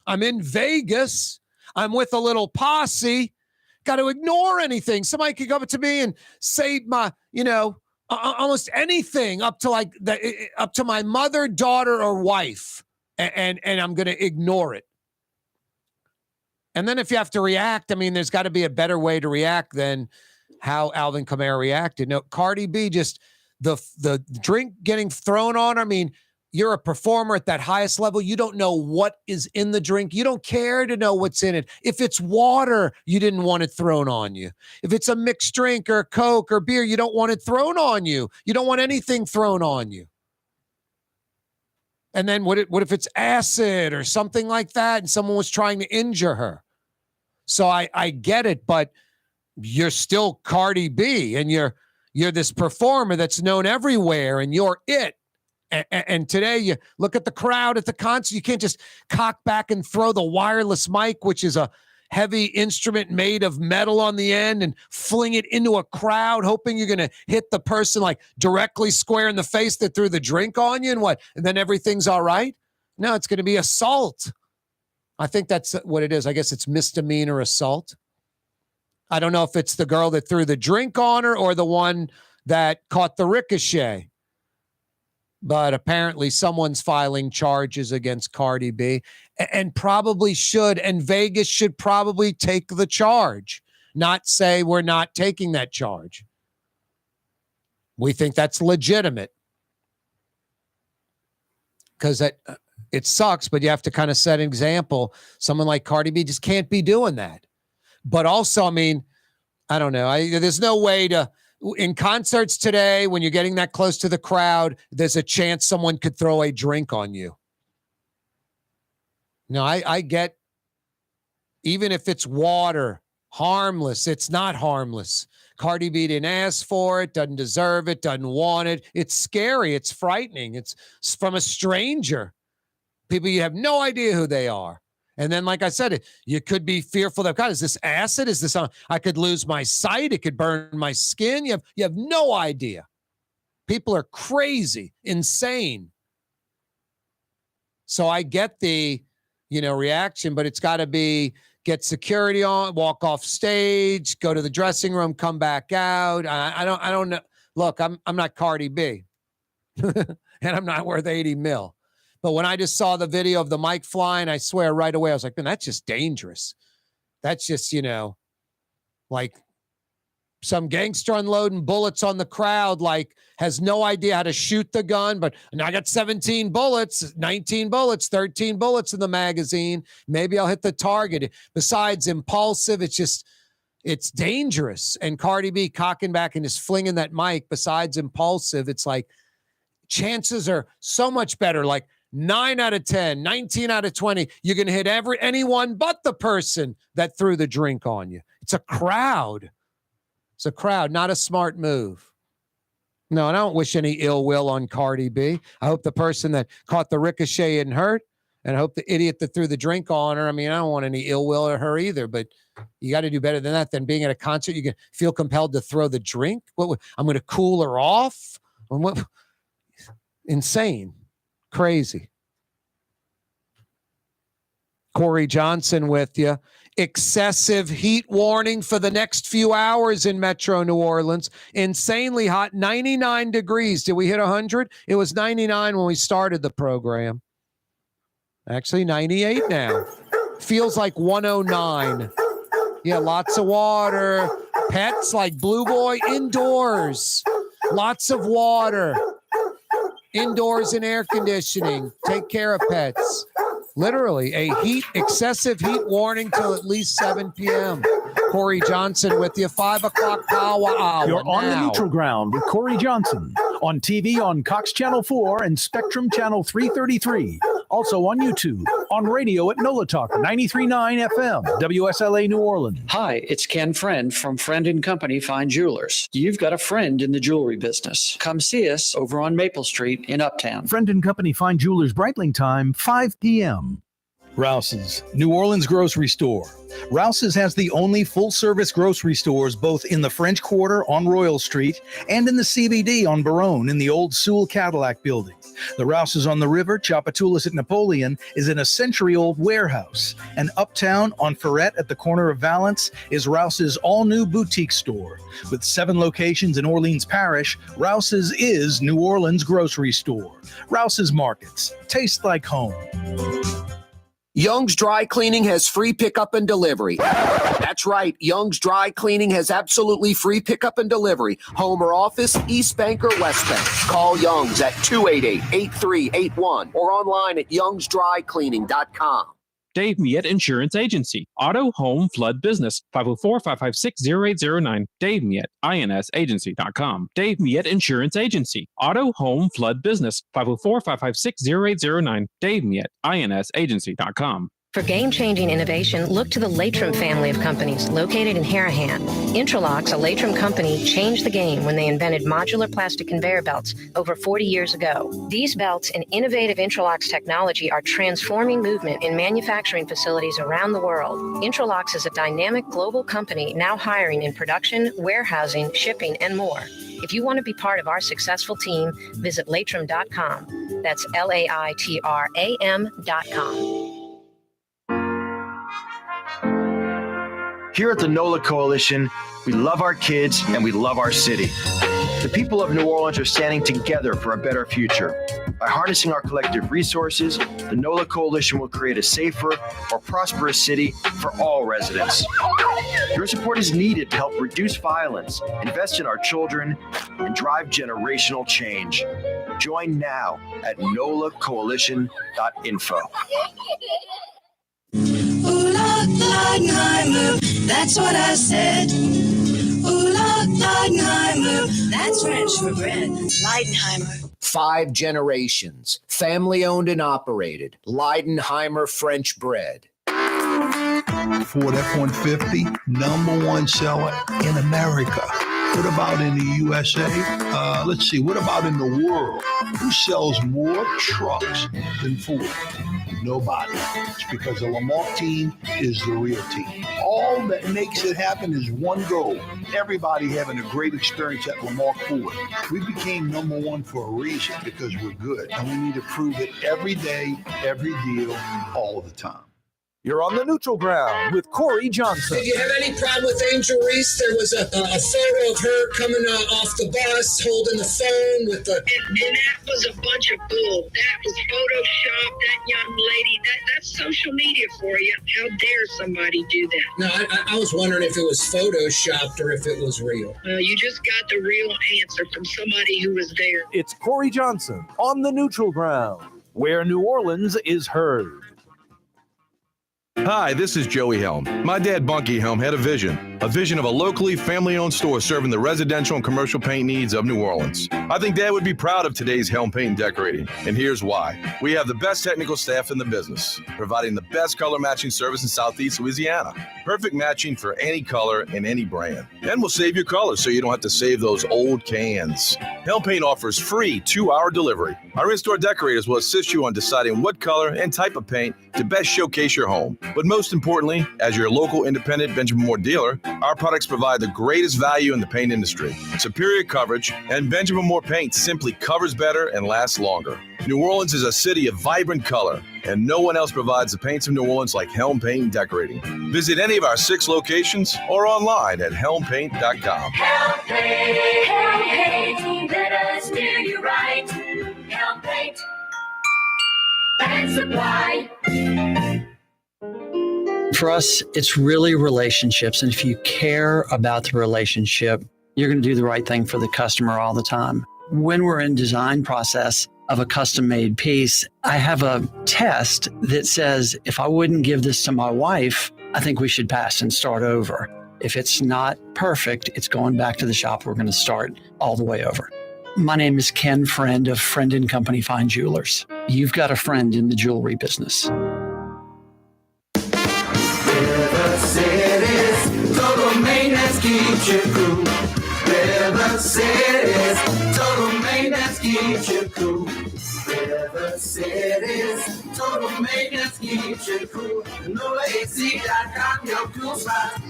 I'm in Vegas. I'm with a little posse. Got to ignore anything. Somebody could come up to me and say my, almost anything up to my mother, daughter, or wife, and I'm going to ignore it. And then if you have to react, I mean, there's got to be a better way to react than how Alvin Kamara reacted. No, Cardi B, just the drink getting thrown on her. I mean, you're a performer at that highest level. You don't know what is in the drink. You don't care to know what's in it. If it's water, you didn't want it thrown on you. If it's a mixed drink or Coke or beer, you don't want it thrown on you. You don't want anything thrown on you. And then what if it's acid or something like that and someone was trying to injure her? So I get it, but you're still Cardi B and you're this performer that's known everywhere and you're it. And today you look at the crowd at the concert, you can't just cock back and throw the wireless mic, which is a heavy instrument made of metal on the end, and fling it into a crowd, hoping you're going to hit the person like directly square in the face that threw the drink on you and then everything's all right. No, it's going to be assault. I think that's what it is. I guess it's misdemeanor assault. I don't know if it's the girl that threw the drink on her or the one that caught the ricochet. But apparently someone's filing charges against Cardi B and probably should. And Vegas should probably take the charge, not say we're not taking that charge. We think that's legitimate. Because it sucks, but you have to kind of set an example. Someone like Cardi B just can't be doing that. But also, I mean, I don't know. There's no way to... In concerts today, when you're getting that close to the crowd, there's a chance someone could throw a drink on you. No, I get, even if it's water, harmless, it's not harmless. Cardi B didn't ask for it, doesn't deserve it, doesn't want it. It's scary. It's frightening. It's from a stranger. People you have no idea who they are. And then, like I said, you could be fearful that, God, is this acid? Is this I could lose my sight? It could burn my skin. You have no idea. People are crazy, insane. So I get the, reaction, but it's got to be get security on, walk off stage, go to the dressing room, come back out. I don't know. Look, I'm not Cardi B, and I'm not worth 80 mil. But when I just saw the video of the mic flying, I swear right away, I was like, man, that's just dangerous. That's just, like some gangster unloading bullets on the crowd, like has no idea how to shoot the gun. But now I got 17 bullets, 19 bullets, 13 bullets in the magazine. Maybe I'll hit the target. Besides impulsive, it's dangerous. And Cardi B cocking back and just flinging that mic, besides impulsive, it's like chances are so much better. Like, 9 out of 10, 19 out of 20, you're going to hit anyone but the person that threw the drink on you. It's a crowd. It's a crowd, not a smart move. No, and I don't wish any ill will on Cardi B. I hope the person that caught the ricochet isn't hurt, and I hope the idiot that threw the drink on her, I mean, I don't want any ill will at her either, but you got to do better than that. Than being at a concert, you can feel compelled to throw the drink. I'm going to cool her off? Insane. Crazy. Corey Johnson with you. Excessive heat warning for the next few hours in Metro New Orleans. Insanely hot, 99 degrees. Did we hit 100? It was 99 when we started the program. Actually, 98 now. Feels like 109. Yeah, lots of water. Pets like Blue Boy indoors. Lots of water. Indoors and air conditioning. Take care of pets. Literally, a excessive heat warning till at least 7 p.m. Corey Johnson with you, 5 o'clock power hour. You're on the neutral ground with Corey Johnson. On TV on Cox Channel 4 and Spectrum Channel 333. Also on YouTube. On radio at NOLA Talk 93.9 FM, WSLA New Orleans. Hi, it's Ken Friend from Friend & Company Fine Jewelers. You've got a friend in the jewelry business. Come see us over on Maple Street in Uptown. Friend & Company Fine Jewelers Breitling time, 5 p.m. Rouse's, New Orleans grocery store. Rouse's has the only full-service grocery stores both in the French Quarter on Royal Street and in the CBD on Baronne in the old Sewell Cadillac building. The Rouse's on the river, Tchoupitoulas at Napoleon, is in a century-old warehouse. And uptown on Ferret at the corner of Valence is Rouse's all-new boutique store. With 7 locations in Orleans Parish, Rouse's is New Orleans grocery store. Rouse's Markets. Taste like home. Young's Dry Cleaning has free pickup and delivery. That's right. Young's Dry Cleaning has absolutely free pickup and delivery. Home or office, East Bank or West Bank. Call Young's at 288-8381 or online at youngsdrycleaning.com. Dave Miette Insurance Agency. Auto, home, flood, business. 504-556-0809. Dave Miette, insagency.com. Dave Miette Insurance Agency. Auto, home, flood, business. 504-556-0809. Dave Miette, insagency.com. For game-changing innovation, look to the Latrim family of companies located in Harahan. Intralox, a Latrim company, changed the game when they invented modular plastic conveyor belts over 40 years ago. These belts and innovative Intralox technology are transforming movement in manufacturing facilities around the world. Intralox is a dynamic global company now hiring in production, warehousing, shipping, and more. If you want to be part of our successful team, visit latrim.com. That's LAITRAM.com. Here at the NOLA Coalition, we love our kids and we love our city. The people of New Orleans are standing together for a better future. By harnessing our collective resources, the NOLA Coalition will create a safer, more prosperous city for all residents. Your support is needed to help reduce violence, invest in our children, and drive generational change. Join now at nolacoalition.info. Leidenheimer, that's what I said. Leidenheimer, that's French for bread. Leidenheimer. 5 generations, family owned and operated. Leidenheimer French bread. Ford F-150, #1 seller in America. What about in the USA? Let's see, what about in the world? Who sells more trucks than Ford? Nobody. It's because the Lamarck team is the real team. All that makes it happen is one goal. Everybody having a great experience at Lamarck Ford. We became #1 for a reason, because we're good. And we need to prove it every day, every deal, all the time. You're on the neutral ground with Corey Johnson. Did you have any problem with Angel Reese? There was a photo of her coming off the bus, holding the phone with the... And that was a bunch of bull. That was Photoshop, that young lady. That's social media for you. How dare somebody do that? No, I was wondering if it was Photoshopped or if it was real. You just got the real answer from somebody who was there. It's Corey Johnson on the neutral ground, where New Orleans is heard. Hi, this is Joey Helm. My dad, Bunky Helm, had a vision of a locally family-owned store serving the residential and commercial paint needs of New Orleans. I think Dad would be proud of today's Helm Paint and Decorating, and here's why. We have the best technical staff in the business, providing the best color matching service in Southeast Louisiana. Perfect matching for any color and any brand. And we'll save your colors so you don't have to save those old cans. Helm Paint offers free 2-hour delivery. Our in-store decorators will assist you on deciding what color and type of paint to best showcase your home. But most importantly, as your local independent Benjamin Moore dealer, our products provide the greatest value in the paint industry. Superior coverage, and Benjamin Moore paint simply covers better and lasts longer. New Orleans is a city of vibrant color, and no one else provides the paints of New Orleans like Helm Paint and Decorating. Visit any of our 6 locations or online at helmpaint.com. Helm Paint, let us do you right. Helm Paint and Supply. For us, it's really relationships. And if you care about the relationship, you're going to do the right thing for the customer all the time. When we're in design process of a custom made piece, I have a test that says, if I wouldn't give this to my wife, I think we should pass and start over. If it's not perfect, it's going back to the shop. We're going to start all the way over. My name is Ken Friend of Friend & Company Fine Jewelers. You've got a friend in the jewelry business. River City's total maintenance keeps you cool. River City's total maintenance keeps you cool. River City's total maintenance keeps you cool. NoAC.com, your cool spot.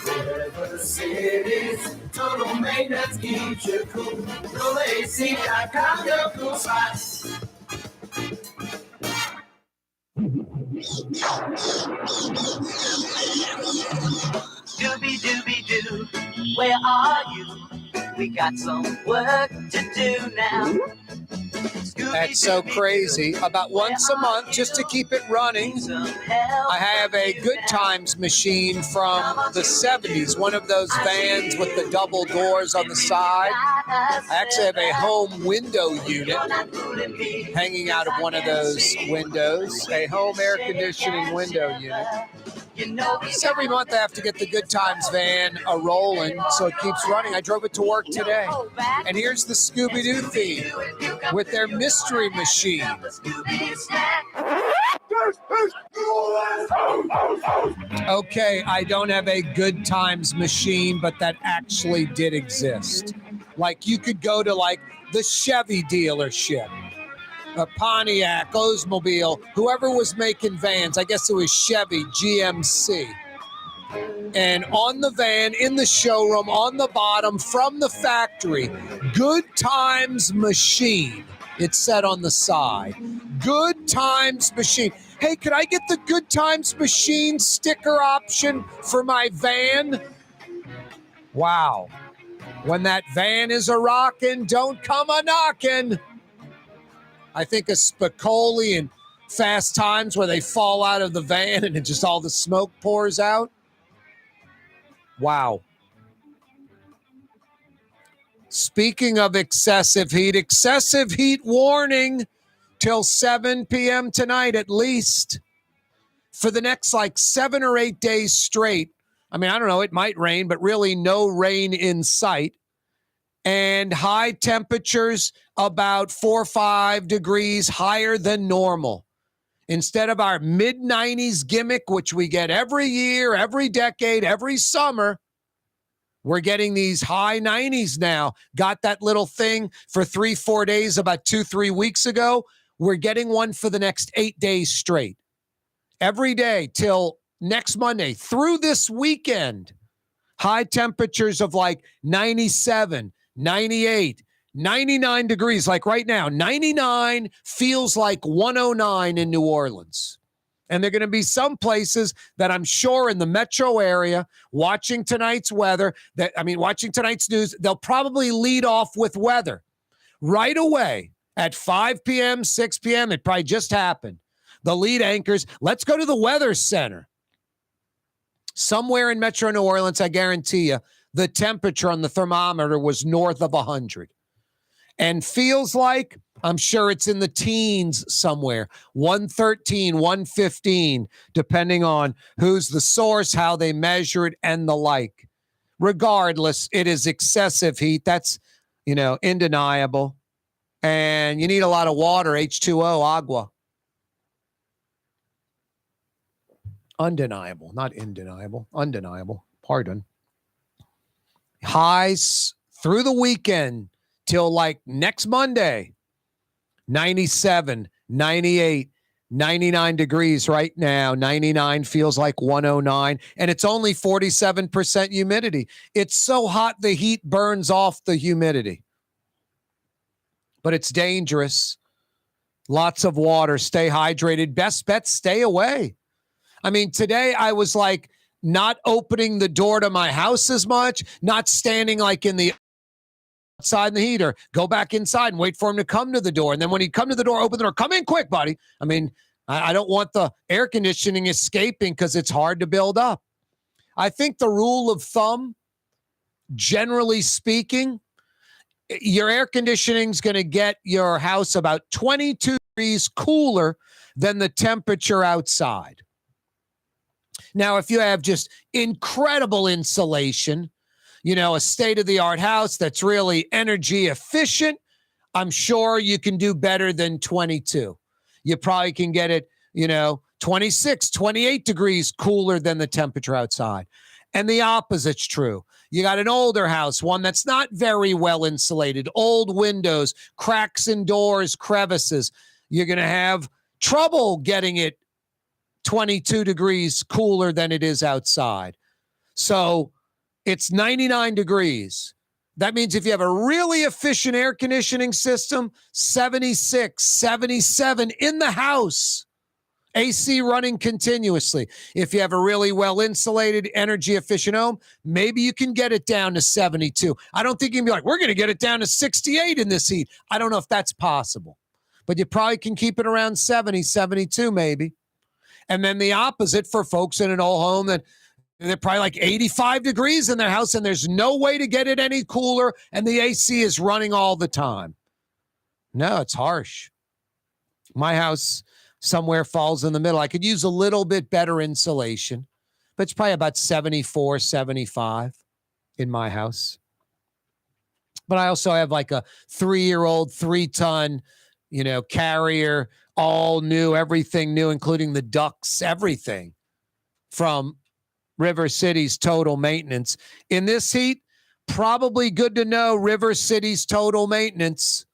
River City's total maintenance keeps you cool. NoAC.com, your cool spot. Dooby-dooby-doo, where are you? We got some work to do now. That's so crazy. About once a month, just to keep it running, I have a Good Times machine from the 70s, one of those vans with the double doors on the side. I actually have a home window unit hanging out of one of those windows, a home air conditioning window unit. So every month I have to get the Good Times van a-rolling so it keeps running. I drove it to work today. And here's the Scooby-Doo theme with their mystery machine. Okay, I don't have a Good Times machine, but that actually did exist. Like you could go to like the Chevy dealership, a Pontiac, Oldsmobile, whoever was making vans. I guess it was Chevy, GMC. And on the van, in the showroom, on the bottom, from the factory, Good Times machine. It said on the side, Good Times machine. Hey, could I get the Good Times machine sticker option for my van? Wow. When that van is a-rockin', don't come a-knockin'. I think of Spicoli and Fast Times where they fall out of the van and it just all the smoke pours out. Wow. Speaking of excessive heat warning till 7 p.m. tonight at least. For the next like 7 or 8 days straight. I mean, I don't know, it might rain, but really no rain in sight. And high temperatures about 4 or 5 degrees higher than normal. Instead of our mid-90s gimmick, which we get every year, every decade, every summer, we're getting these high 90s now. Got that little thing for 3-4 days about 2-3 weeks ago. We're getting one for the next 8 days straight. Every day till next Monday through this weekend. High temperatures of like 97, 98, 99 degrees. Like right now, 99 feels like 109 in New Orleans. And there are going to be some places that I'm sure in the metro area watching tonight's weather, watching tonight's news, they'll probably lead off with weather right away at 5 p.m., 6 p.m. It probably just happened. The lead anchors, let's go to the weather center. Somewhere in metro New Orleans, I guarantee you, the temperature on the thermometer was north of 100. And feels like, I'm sure it's in the teens somewhere, 113, 115, depending on who's the source, how they measure it, and the like. Regardless, it is excessive heat. That's, undeniable. And you need a lot of water, H2O, agua. Undeniable, not indeniable, undeniable. Pardon. Highs through the weekend till like next Monday, 97, 98, 99 degrees right now. 99 feels like 109, and it's only 47% humidity. It's so hot the heat burns off the humidity. But it's dangerous. Lots of water. Stay hydrated. Best bet, stay away. I mean, today I was like not opening the door to my house as much, not standing like in the outside in the heater, go back inside and wait for him to come to the door. And then when he come to the door, open the door, come in quick, buddy. I mean, I don't want the air conditioning escaping because it's hard to build up. I think the rule of thumb, generally speaking, your air conditioning is going to get your house about 22 degrees cooler than the temperature outside. Now, if you have just incredible insulation, a state-of-the-art house that's really energy efficient, I'm sure you can do better than 22. You probably can get it, 26, 28 degrees cooler than the temperature outside. And the opposite's true. You got an older house, one that's not very well insulated, old windows, cracks in doors, crevices. You're going to have trouble getting it 22 degrees cooler than it is outside. So it's 99 degrees. That means if you have a really efficient air conditioning system, 76, 77 in the house, AC running continuously. If you have a really well-insulated, energy-efficient home, maybe you can get it down to 72. I don't think you can be like, we're going to get it down to 68 in this heat. I don't know if that's possible. But you probably can keep it around 70, 72 maybe. And then the opposite for folks in an old home that they're probably like 85 degrees in their house and there's no way to get it any cooler and the AC is running all the time. No, it's harsh. My house somewhere falls in the middle. I could use a little bit better insulation, but it's probably about 74, 75 in my house. But I also have like a 3-year-old, 3-ton, Carrier, all new, everything new, including the ducts, everything from River City's Total Maintenance. In this heat, probably good to know River City's Total Maintenance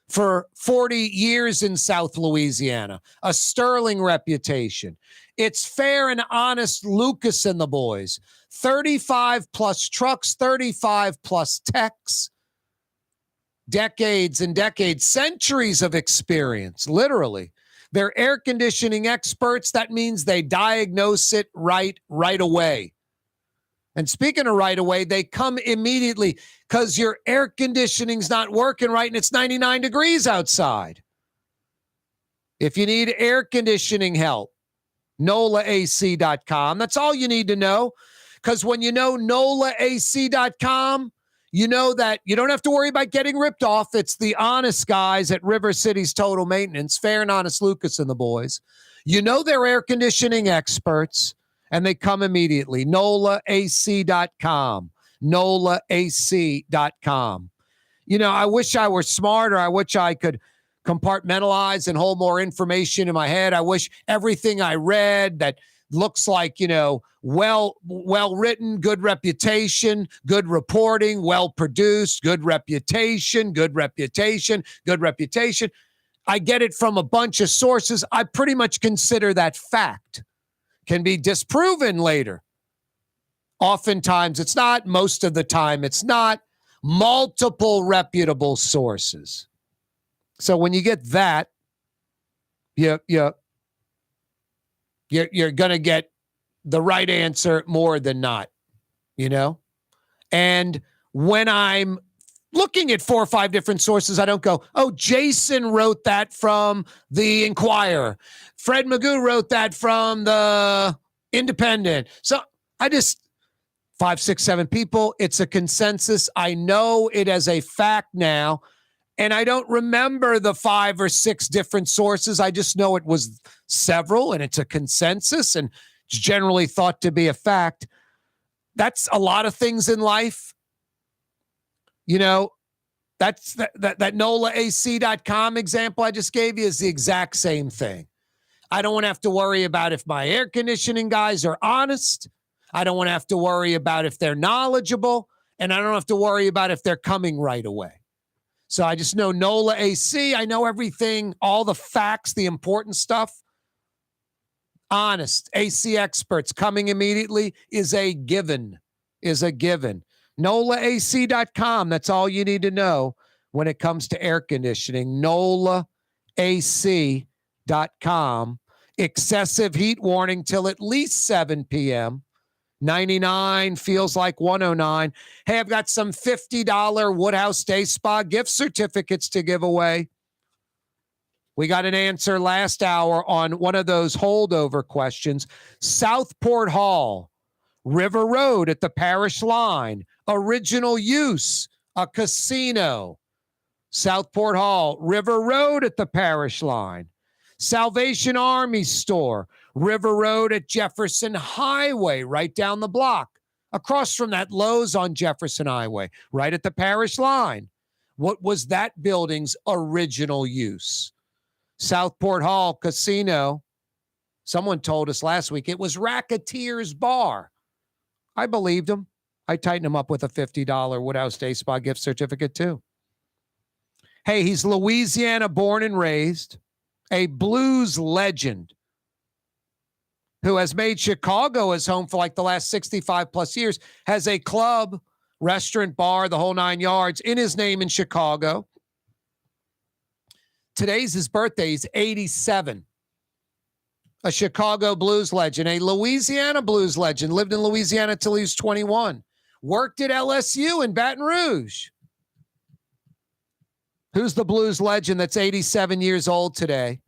for 40 years in South Louisiana, a sterling reputation. It's fair and honest Lucas and the boys. 35 plus trucks, 35 plus techs, decades and decades, centuries of experience, literally. They're air conditioning experts. That means they diagnose it right away. And speaking of right away, they come immediately because your air conditioning's not working right and it's 99 degrees outside. If you need air conditioning help, NOLAAC.com. That's all you need to know, because when you know NOLAAC.com, you know that you don't have to worry about getting ripped off. It's the honest guys at River City's Total Maintenance, fair and honest Lucas and the boys. You know they're air conditioning experts, and they come immediately. NOLAAC.com. NOLAAC.com. I wish I were smarter. I wish I could compartmentalize and hold more information in my head. I wish everything I read that looks like, well written, good reputation, good reporting, well produced, good reputation, good reputation, good reputation. I get it from a bunch of sources. I pretty much consider that fact. Can be disproven later. Oftentimes it's not. Most of the time it's not. Multiple reputable sources. So when you get that, you're going to get the right answer more than not, And when I'm looking at 4 or 5 different sources, I don't go, oh, Jason wrote that from the Inquirer. Fred Magoo wrote that from the Independent. So I just 5, 6, 7 people. It's a consensus. I know it as a fact now. And I don't remember the 5 or 6 different sources. I just know it was several and it's a consensus and it's generally thought to be a fact. That's a lot of things in life. That's that NOLAAC.com example I just gave you is the exact same thing. I don't want to have to worry about if my air conditioning guys are honest. I don't want to have to worry about if they're knowledgeable. And I don't have to worry about if they're coming right away. So I just know NOLAAC. I know everything, all the facts, the important stuff. Honest AC experts coming immediately is a given. NOLAAC.com. That's all you need to know when it comes to air conditioning. NOLAAC.com. Excessive heat warning till at least 7 p.m. 99 feels like 109. Hey, I've got some $50 Woodhouse Day Spa gift certificates to give away. We got an answer last hour on one of those holdover questions. Southport Hall, River Road at the parish line, original use, a casino. Southport Hall, River Road at the parish line. Salvation Army store, River Road at Jefferson Highway, right down the block, across from that Lowe's on Jefferson Highway, right at the parish line. What was that building's original use? Southport Hall Casino. Someone told us last week it was Racketeer's Bar. I believed him. I tightened him up with a $50 Woodhouse Day Spa gift certificate too. Hey, he's Louisiana born and raised, a blues legend who has made Chicago his home for like the last 65 plus years, has a club, restaurant, bar, the whole 9 yards in his name in Chicago. Today's his birthday. He's 87. A Chicago blues legend, a Louisiana blues legend, lived in Louisiana till he was 21. Worked at LSU in Baton Rouge. Who's the blues legend that's 87 years old today?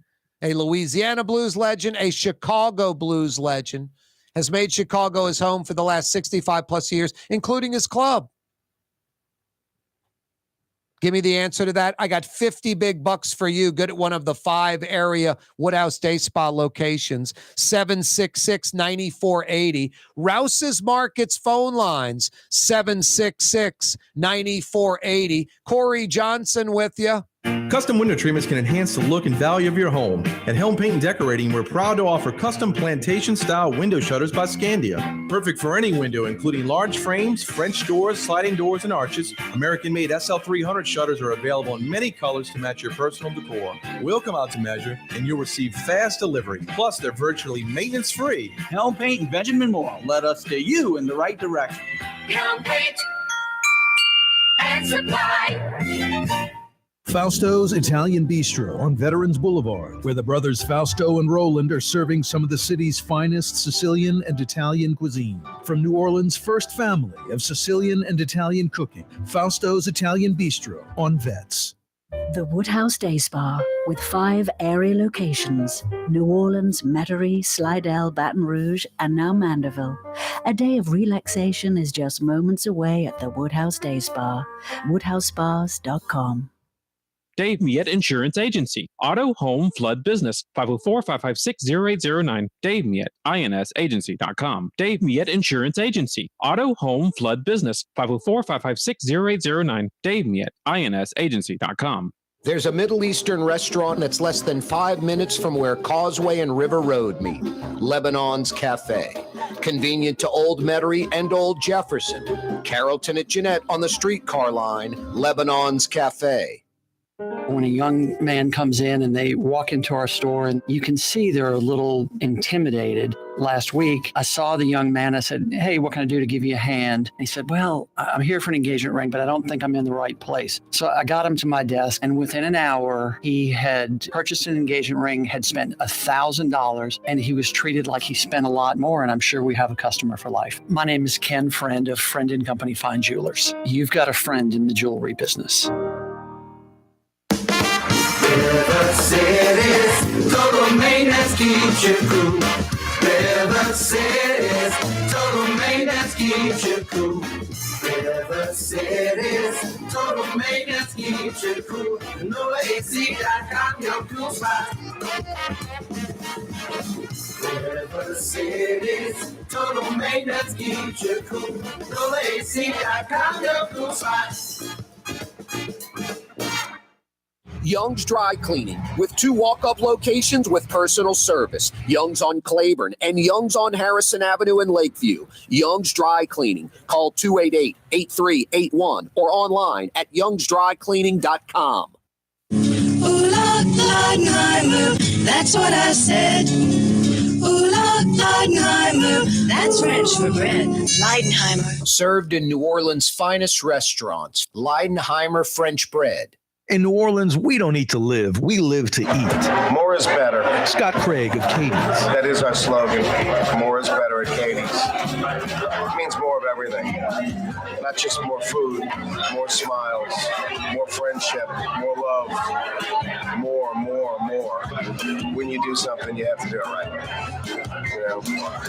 A Louisiana blues legend, a Chicago blues legend, has made Chicago his home for the last 65 plus years, including his club. Give me the answer to that. I got 50 big bucks for you. Good at one of the 5 area Woodhouse Day Spa locations. 766-9480. Rouse's Markets phone lines. 766-9480. Corey Johnson with you. Custom window treatments can enhance the look and value of your home. At Helm Paint and Decorating, we're proud to offer custom plantation-style window shutters by Scandia. Perfect for any window, including large frames, French doors, sliding doors, and arches. American-made SL300 shutters are available in many colors to match your personal decor. We'll come out to measure, and you'll receive fast delivery. Plus, they're virtually maintenance-free. Helm Paint and Benjamin Moore led us steer you in the right direction. Helm Paint and Supply. Fausto's Italian Bistro on Veterans Boulevard, where the brothers Fausto and Roland are serving some of the city's finest Sicilian and Italian cuisine. From New Orleans' first family of Sicilian and Italian cooking, Fausto's Italian Bistro on Vets. The Woodhouse Day Spa, with 5 area locations: New Orleans, Metairie, Slidell, Baton Rouge, and now Mandeville. A day of relaxation is just moments away at the Woodhouse Day Spa. WoodhouseSpas.com. Dave Miette Insurance Agency. Auto, home, flood, business. 504-556-0809. Dave Miette, INSagency.com. Dave Miette Insurance Agency. Auto, home, flood, business. 504-556-0809. Dave Miette, INSagency.com. There's a Middle Eastern restaurant that's less than 5 minutes from where Causeway and River Road meet. Lebanon's Cafe. Convenient to Old Metairie and Old Jefferson. Carrollton at Jeanette on the streetcar line. Lebanon's Cafe. When a young man comes in and they walk into our store and you can see they're a little intimidated. Last week, I saw the young man. I said, "Hey, what can I do to give you a hand?" And he said, "Well, I'm here for an engagement ring, but I don't think I'm in the right place." So I got him to my desk, and within an hour, he had purchased an engagement ring, had spent $1,000, and he was treated like he spent a lot more, and I'm sure we have a customer for life. My name is Ken Friend of Friend & Company Fine Jewelers. You've got a friend in the jewelry business. River City's total maintenance keeps you cool. River City's total maintenance keeps you cool. River City's total maintenance keeps you cool. NoAC.com, your cool spot. River City's total maintenance keeps you cool. NoAC.com, your cool spot. Young's Dry Cleaning, with 2 walk-up locations with personal service. Young's on Claiborne and Young's on Harrison Avenue in Lakeview. Young's Dry Cleaning. Call 288-8381 or online at youngsdrycleaning.com. Ooh, Leidenheimer, that's what I said. Ooh, Leidenheimer, that's French for bread. Leidenheimer. Served in New Orleans' finest restaurants. Leidenheimer French bread. In New Orleans, we don't eat to live. We live to eat. More is better. Scott Craig of Katie's. That is our slogan. More is better at Katie's. It means more of everything. Not just more food, more smiles, more friendship, more love, more. more. When you do something, you have to do it right.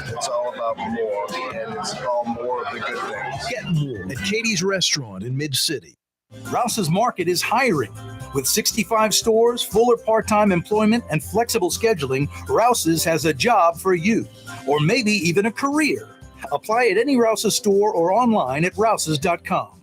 It's all about more, and it's all more of the good things. Get more at Katie's Restaurant in Mid-City. Rouse's Market is hiring. With 65 stores, fuller part-time employment, and flexible scheduling, Rouse's has a job for you, or maybe even a career. Apply at any Rouse's store or online at rouses.com.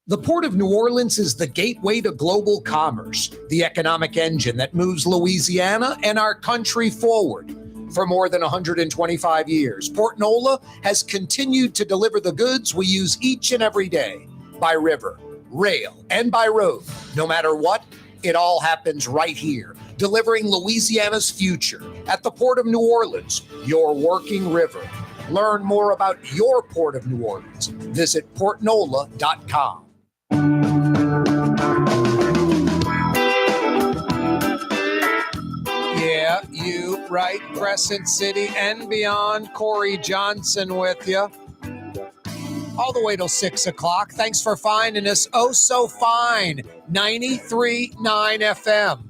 The Port of New Orleans is the gateway to global commerce, the economic engine that moves Louisiana and our country forward. For more than 125 years, Port Nola has continued to deliver the goods we use each and every day by river, rail, and by road. No matter what, it all happens right here, delivering Louisiana's future at the Port of New Orleans, your working river. Learn more about your Port of New Orleans. Visit portnola.com. Yeah, you right, Crescent City and beyond. Corey Johnson with you. All the way till 6 o'clock. Thanks for finding us. Oh, so fine. 93.9 FM.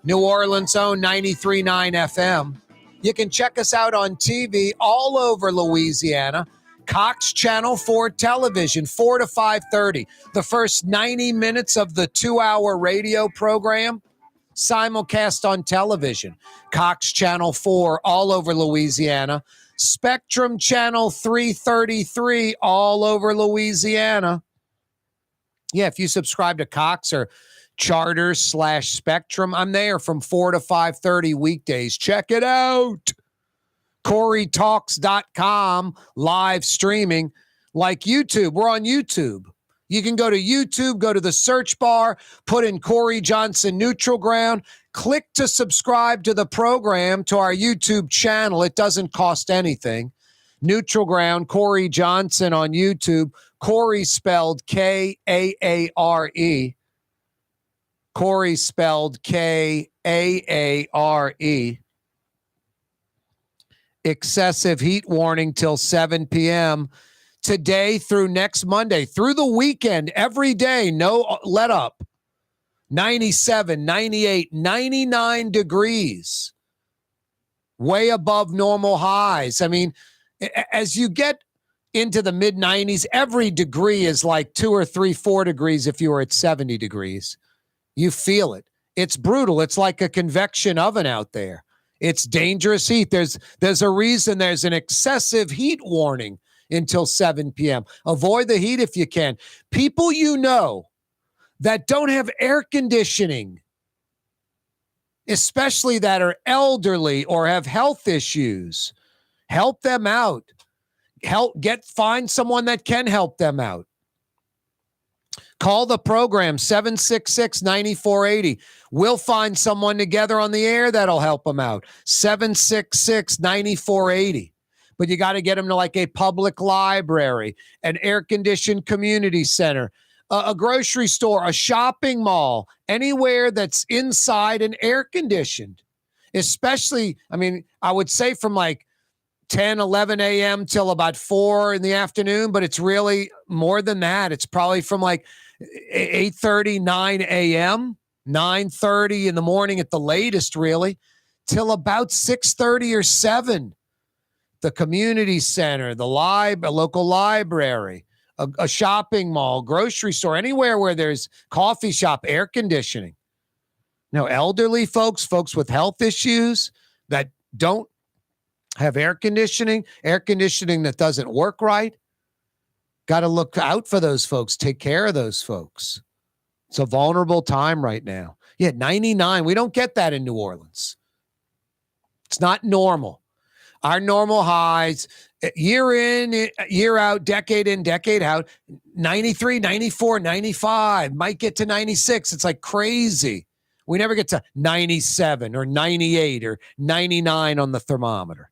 New Orleans' own 93.9 FM. You can check us out on TV all over Louisiana. Cox Channel 4 Television, 4 to 5:30. The first 90 minutes of the 2-hour radio program, simulcast on television. Cox Channel 4 all over Louisiana. Spectrum Channel 333 all over Louisiana. Yeah, if you subscribe to Cox or Charter/Spectrum, I'm there from 4 to 5:30 weekdays. Check it out. CareTalks.com, live streaming like YouTube. We're on YouTube. You can go to YouTube, go to the search bar, put in Corey Johnson Neutral Ground, click to subscribe to the program, to our YouTube channel. It doesn't cost anything. Neutral Ground, Corey Johnson on YouTube. Corey spelled Kaare. Corey spelled Kaare. Excessive heat warning till 7 p.m. today through next Monday, through the weekend, every day, no let up. 97, 98, 99 degrees, way above normal highs. I mean, as you get into the mid 90s, every degree is like 2 or 3, 4 degrees if you were at 70 degrees. You feel it. It's brutal. It's like a convection oven out there. It's dangerous heat. There's a reason there's an excessive heat warning until 7 p.m. Avoid the heat if you can. People you know that don't have air conditioning, especially that are elderly or have health issues, help them out. Find someone that can help them out. Call the program, 766-9480. We'll find someone together on the air that'll help them out, 766-9480. But you got to get them to like a public library, an air-conditioned community center, a grocery store, a shopping mall, anywhere that's inside and air-conditioned. Especially, I mean, I would say from like 10, 11 a.m. till about 4 in the afternoon, but it's really more than that. It's probably from like 8:30, 9 a.m., 9:30 in the morning at the latest, really, till about 6:30 or 7. The community center, the a local library, a shopping mall, grocery store, anywhere where there's coffee shop, air conditioning. Now, elderly folks with health issues that don't have air conditioning that doesn't work right, got to look out for those folks, take care of those folks. It's a vulnerable time right now. Yeah, 99. We don't get that in New Orleans. It's not normal. Our normal highs, year in, year out, decade in, decade out, 93, 94, 95, might get to 96. It's like crazy. We never get to 97 or 98 or 99 on the thermometer.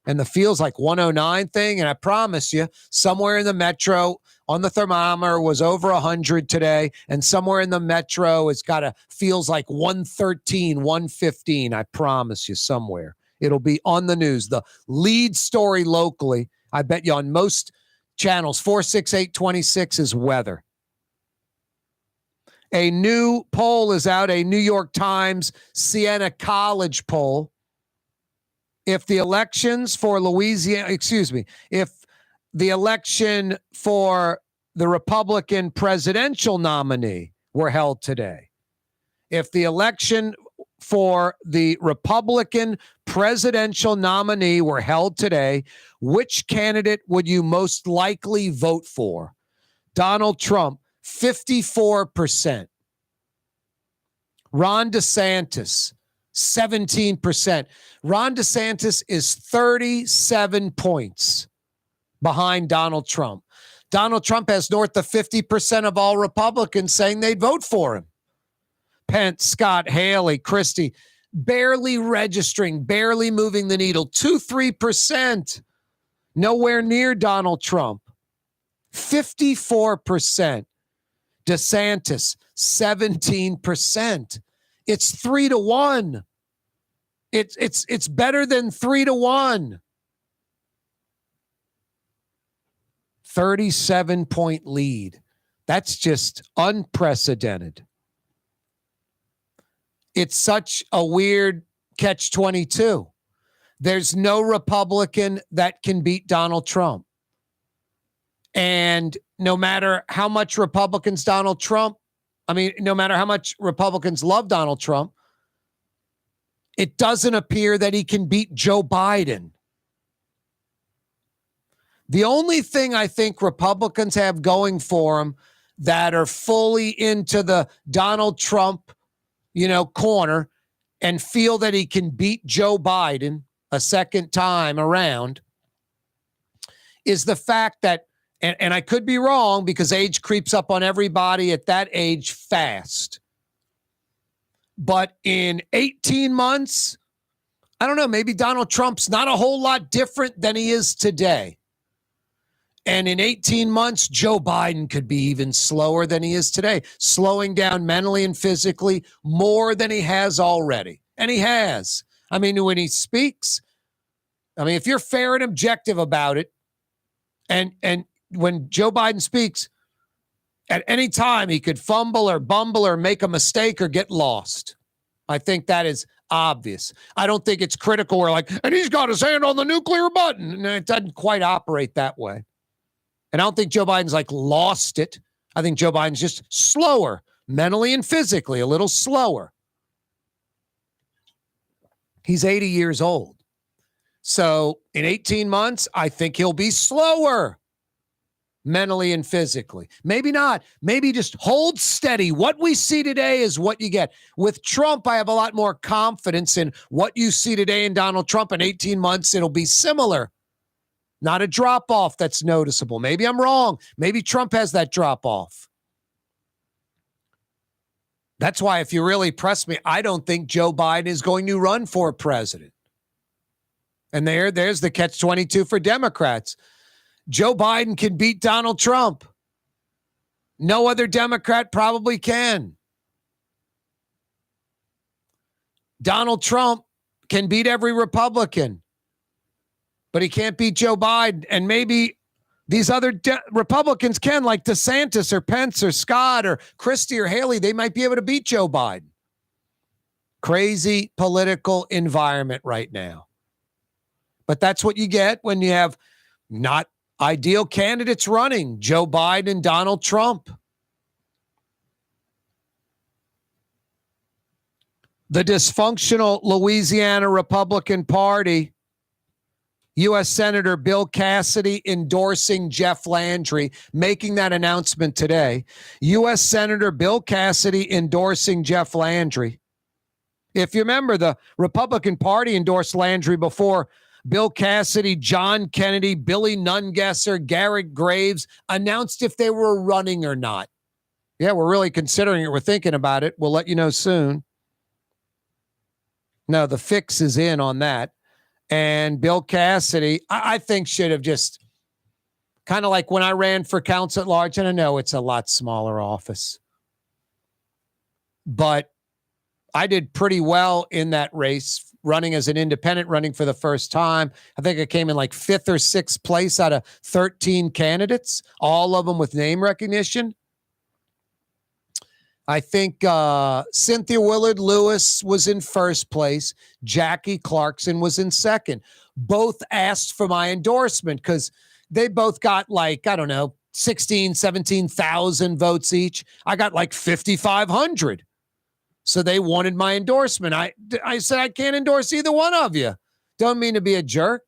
And the feels like 109 thing, and I promise you, somewhere in the metro on the thermometer was over 100 today, and somewhere in the metro feels like 113, 115. I promise you, somewhere. It'll be on the news. The lead story locally, I bet you on most channels, 46826 is weather. A new poll is out, a New York Times Siena College poll. If the elections for if the election for the Republican presidential nominee were held today, if the election for the Republican presidential nominee were held today, which candidate would you most likely vote for? Donald Trump, 54%. Ron DeSantis, 17%. Ron DeSantis is 37 points behind Donald Trump. Donald Trump has north of 50% of all Republicans saying they'd vote for him. Pence, Scott, Haley, Christie, barely registering, barely moving the needle. 2-3%. Nowhere near Donald Trump. 54%. DeSantis, 17%. It's 3-1. It's better than 3-1. 37-point lead. That's just unprecedented. It's such a weird catch-22. There's no Republican that can beat Donald Trump. And no matter how much Republicans no matter how much Republicans love Donald Trump, it doesn't appear that he can beat Joe Biden. The only thing I think Republicans have going for them that are fully into the Donald Trump, corner and feel that he can beat Joe Biden a second time around is the fact that, and I could be wrong because age creeps up on everybody at that age fast. But in 18 months, I don't know, maybe Donald Trump's not a whole lot different than he is today. And in 18 months, Joe Biden could be even slower than he is today, slowing down mentally and physically more than he has already. And he has. I mean, when he speaks, if you're fair and objective about it, and when Joe Biden speaks, at any time he could fumble or bumble or make a mistake or get lost. I think that is obvious. I don't think it's critical or and he's got his hand on the nuclear button. And it doesn't quite operate that way. And I don't think Joe Biden's lost it. I think Joe Biden's just slower, mentally and physically, a little slower. He's 80 years old. So in 18 months, I think he'll be slower, mentally and physically. Maybe not. Maybe just hold steady. What we see today is what you get. With Trump, I have a lot more confidence in what you see today in Donald Trump. In 18 months, it'll be similar. Not a drop-off that's noticeable. Maybe I'm wrong. Maybe Trump has that drop-off. That's why if you really press me, I don't think Joe Biden is going to run for president. And there's the catch-22 for Democrats. Joe Biden can beat Donald Trump. No other Democrat probably can. Donald Trump can beat every Republican. But he can't beat Joe Biden. And maybe these other Republicans can, like DeSantis or Pence or Scott or Christie or Haley. They might be able to beat Joe Biden. Crazy political environment right now. But that's what you get when you have not ideal candidates running. Joe Biden and Donald Trump. The dysfunctional Louisiana Republican Party. U.S. Senator Bill Cassidy endorsing Jeff Landry, making that announcement today. U.S. Senator Bill Cassidy endorsing Jeff Landry. If you remember, the Republican Party endorsed Landry before Bill Cassidy, John Kennedy, Billy Nungesser, Garrett Graves announced if they were running or not. Yeah, we're really considering it. We're thinking about it. We'll let you know soon. No, the fix is in on that. And Bill Cassidy, I think, should have just kind of like when I ran for council at large, and I know it's a lot smaller office, but I did pretty well in that race, running as an independent, running for the first time. I think I came in 5th or 6th place out of 13 candidates, all of them with name recognition. I think Cynthia Willard Lewis was in first place. Jackie Clarkson was in second. Both asked for my endorsement because they both got like, I don't know, 16, 17,000 votes each. I got like 5,500. So they wanted my endorsement. I said, I can't endorse either one of you. Don't mean to be a jerk.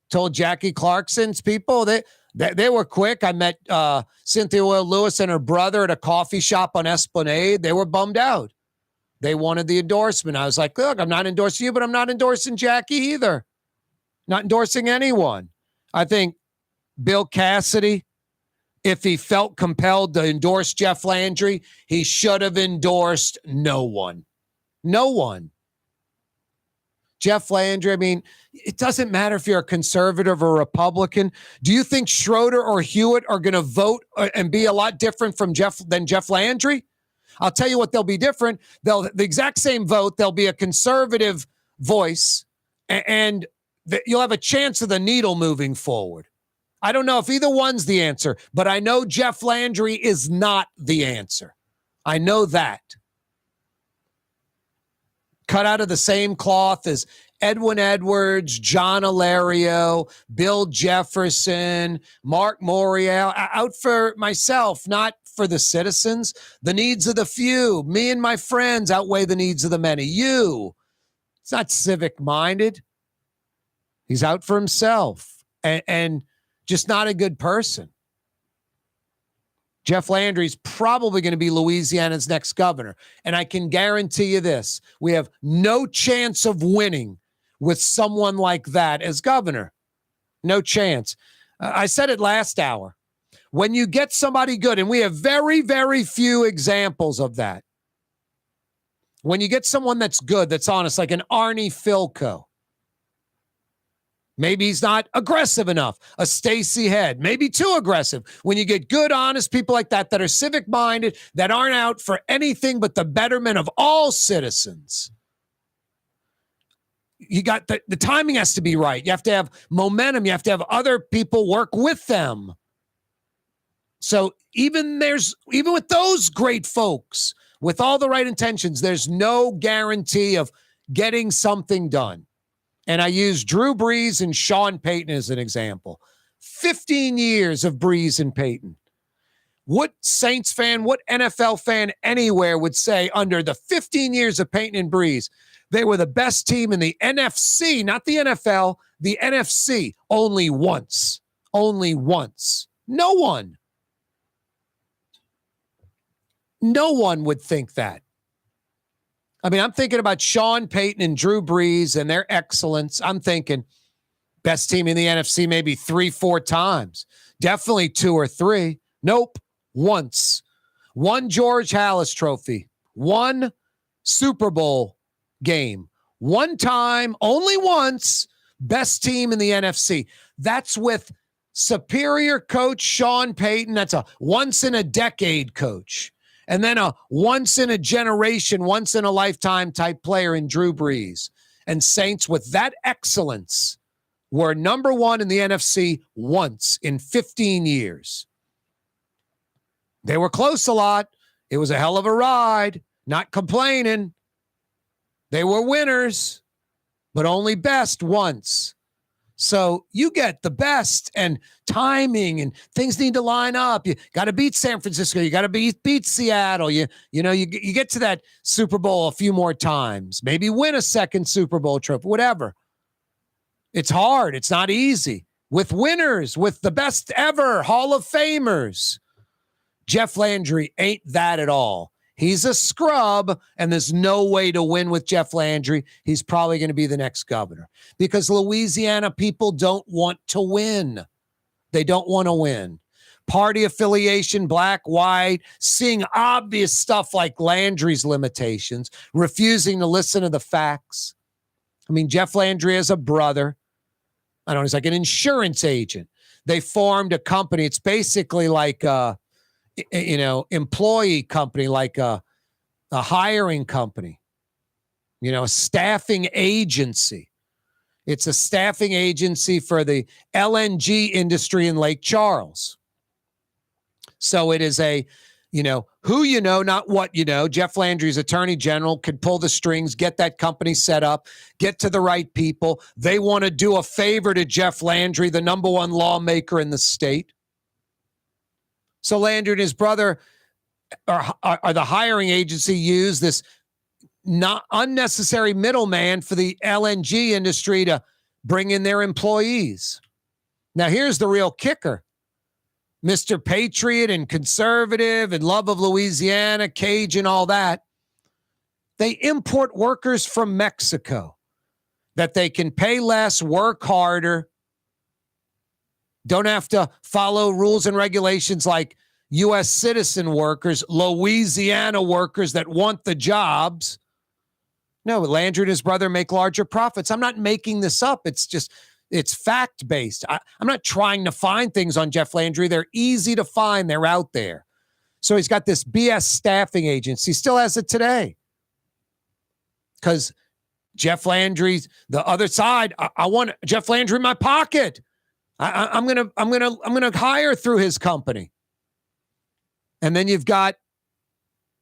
Told Jackie Clarkson's people they were quick. I met Cynthia Willard Lewis and her brother at a coffee shop on Esplanade. They were bummed out. They wanted the endorsement. I was like, look, I'm not endorsing you, but I'm not endorsing Jackie either. Not endorsing anyone. I think Bill Cassidy, if he felt compelled to endorse Jeff Landry, he should have endorsed no one. No one. Jeff Landry, I mean, it doesn't matter if you're a conservative or Republican. Do you think Schroeder or Hewitt are going to vote and be a lot different than Jeff Landry? I'll tell you what, they'll be different. The exact same vote. There'll be a conservative voice, and you'll have a chance of the needle moving forward. I don't know if either one's the answer, but I know Jeff Landry is not the answer. I know that. Cut out of the same cloth as Edwin Edwards, John Alario, Bill Jefferson, Mark Morial, out for myself, not for the citizens. The needs of the few, me and my friends, outweigh the needs of the many. It's not civic-minded. He's out for himself and just not a good person. Jeff Landry's probably going to be Louisiana's next governor. And I can guarantee you this, we have no chance of winning with someone like that as governor. No chance. I said it last hour. When you get somebody good, and we have very, very few examples of that. When you get someone that's good, that's honest, like an Arnie Filco. Maybe he's not aggressive enough. A Stacey Head, maybe too aggressive. When you get good, honest people like that are civic-minded, that aren't out for anything but the betterment of all citizens. You got the timing has to be right. You have to have momentum. You have to have other people work with them. So even with those great folks, with all the right intentions, there's no guarantee of getting something done. And I use Drew Brees and Sean Payton as an example. 15 years of Brees and Payton. What Saints fan, what NFL fan anywhere would say under the 15 years of Payton and Brees, they were the best team in the NFC, not the NFL, the NFC, only once. Only once. No one. No one would think that. I mean, I'm thinking about Sean Payton and Drew Brees and their excellence. I'm thinking best team in the NFC maybe 3-4 times. Definitely 2 or 3. Nope. Once. One George Halas Trophy. One Super Bowl game. One time, only once, best team in the NFC. That's with superior coach Sean Payton. That's a once-in-a-decade coach. And then a once-in-a-generation, once-in-a-lifetime type player in Drew Brees. And Saints, with that excellence, were number one in the NFC once in 15 years. They were close a lot. It was a hell of a ride. Not complaining. They were winners, but only best once. So you get the best, and timing and things need to line up. You got to beat San Francisco. You got to beat Seattle. You get to that Super Bowl a few more times. Maybe win a second Super Bowl trophy, whatever. It's hard. It's not easy. With winners, with the best ever Hall of Famers. Jeff Landry ain't that at all. He's a scrub, and there's no way to win with Jeff Landry. He's probably going to be the next governor because Louisiana people don't want to win. They don't want to win. Party affiliation, black, white, seeing obvious stuff like Landry's limitations, refusing to listen to the facts. I mean, Jeff Landry has a brother. I don't know, he's like an insurance agent. They formed a company. It's basically like employee company, like a hiring company, a staffing agency. It's a staffing agency for the LNG industry in Lake Charles. So it is a, who you know, not what you know. Jeff Landry's attorney general could pull the strings, get that company set up, get to the right people. They want to do a favor to Jeff Landry, the number one lawmaker in the state. So Landry and his brother are the hiring agency use this not unnecessary middleman for the LNG industry to bring in their employees. Now, here's the real kicker. Mr. Patriot and conservative and love of Louisiana, Cajun, all that. They import workers from Mexico that they can pay less, work harder, don't have to follow rules and regulations like U.S. citizen workers, Louisiana workers that want the jobs. No, Landry and his brother make larger profits. I'm not making this up. It's fact-based. I'm not trying to find things on Jeff Landry. They're easy to find. They're out there. So he's got this BS staffing agency. Still has it today. Because Jeff Landry's the other side. I want Jeff Landry in my pocket. I'm gonna hire through his company. And then you've got,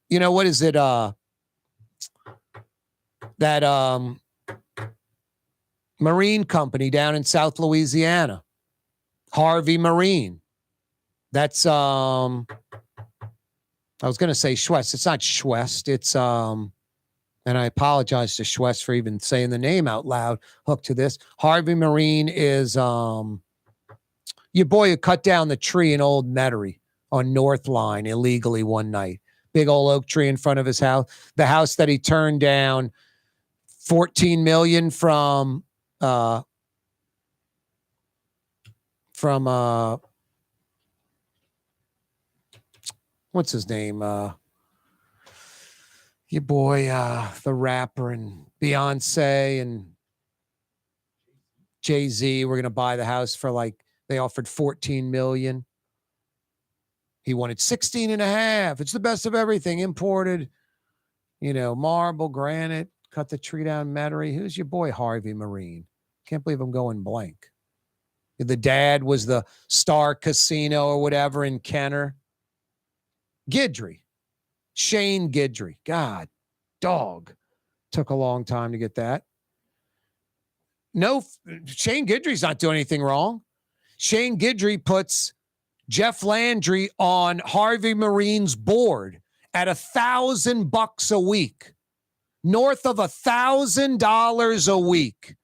what is it? That marine company down in South Louisiana, Harvey Marine. That's I was going to say Schwest. It's not Schwest. It's and I apologize to Schwest for even saying the name out loud. Hooked to this. Harvey Marine is your boy who cut down the tree in Old Metairie on North Line illegally one night. Big old oak tree in front of his house. The house that he turned down $14 million from what's his name? Your boy, the rapper and Beyonce and Jay-Z were going to buy the house for they offered $14 million. He wanted 16 and a half. It's the best of everything. Imported, marble, granite, cut the tree down, Metairie. Who's your boy, Harvey Marine? Can't believe I'm going blank. The dad was the Star Casino or whatever in Kenner. Guidry. Shane Guidry. God, dog. Took a long time to get that. No, Shane Guidry's not doing anything wrong. Shane Guidry puts Jeff Landry on Harvey Marine's board at $1,000 a week. North of $1,000 a week.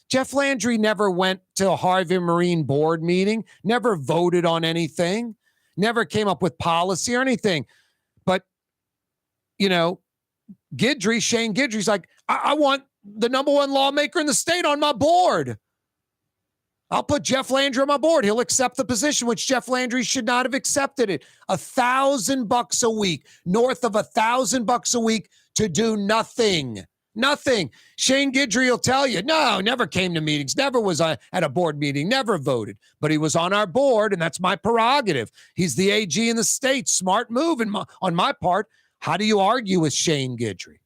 Jeff Landry never went to a Harvey Marine board meeting, never voted on anything, never came up with policy or anything. But, Shane Guidry's like, I want the number one lawmaker in the state on my board. I'll put Jeff Landry on my board. He'll accept the position, which Jeff Landry should not have accepted it. $1,000 a week, north of $1,000 a week to do nothing. Nothing. Shane Guidry will tell you, no, never came to meetings, never was at a board meeting, never voted. But he was on our board, and that's my prerogative. He's the AG in the state. Smart move on my part. How do you argue with Shane Guidry?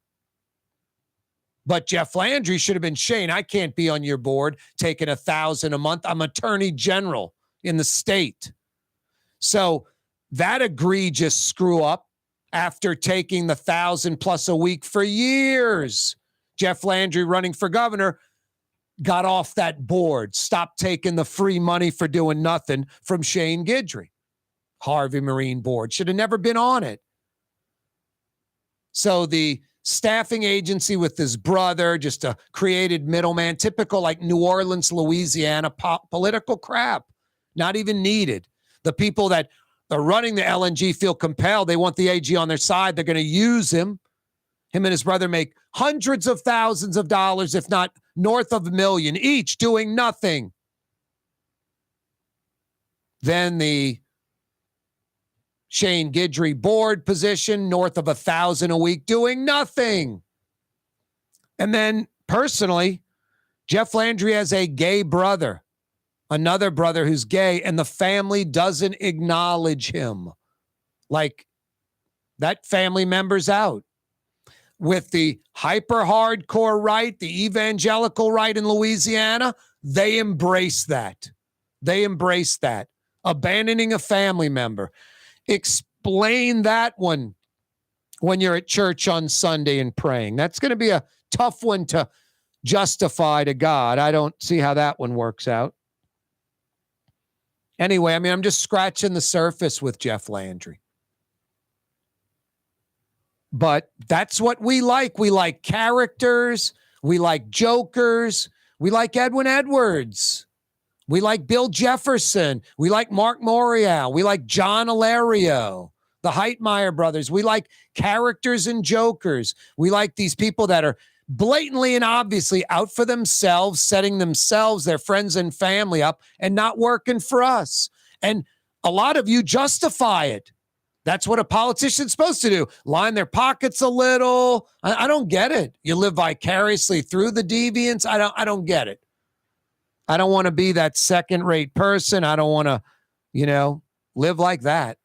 But Jeff Landry should have been, Shane, I can't be on your board taking $1,000 a month. I'm attorney general in the state. So that egregious screw up after taking the $1,000+ a week for years. Jeff Landry running for governor got off that board, stopped taking the free money for doing nothing from Shane Guidry. Harvey Marine board should have never been on it. So the staffing agency with his brother, just a created middleman, typical like New Orleans, Louisiana political crap, not even needed. The people that are running the LNG feel compelled. They want the AG on their side. They're going to use him. Him and his brother make hundreds of thousands of dollars, if not north of $1 million each, doing nothing. Then the Shane Guidry board position, north of $1,000 a week, doing nothing. And then personally, Jeff Landry has a gay brother, another brother who's gay, and the family doesn't acknowledge him. Like, that family member's out. With the hyper hardcore right, the evangelical right in Louisiana, they embrace that. They embrace that. Abandoning a family member. Explain that one, when you're at church on Sunday and praying. That's going to be a tough one to justify to God. I don't see how that one works out. Anyway, I mean, I'm just scratching the surface with Jeff Landry. But that's what we like. We like characters. We like jokers. We like Edwin Edwards. We like Bill Jefferson. We like Mark Morial. We like John Alario, the Heitmeyer brothers. We like characters and jokers. We like these people that are blatantly and obviously out for themselves, setting themselves, their friends and family up, and not working for us. And a lot of you justify it. That's what a politician's supposed to do. Line their pockets a little. I don't get it. You live vicariously through the deviants. I don't get it. I don't want to be that second-rate person. I don't want to, live like that.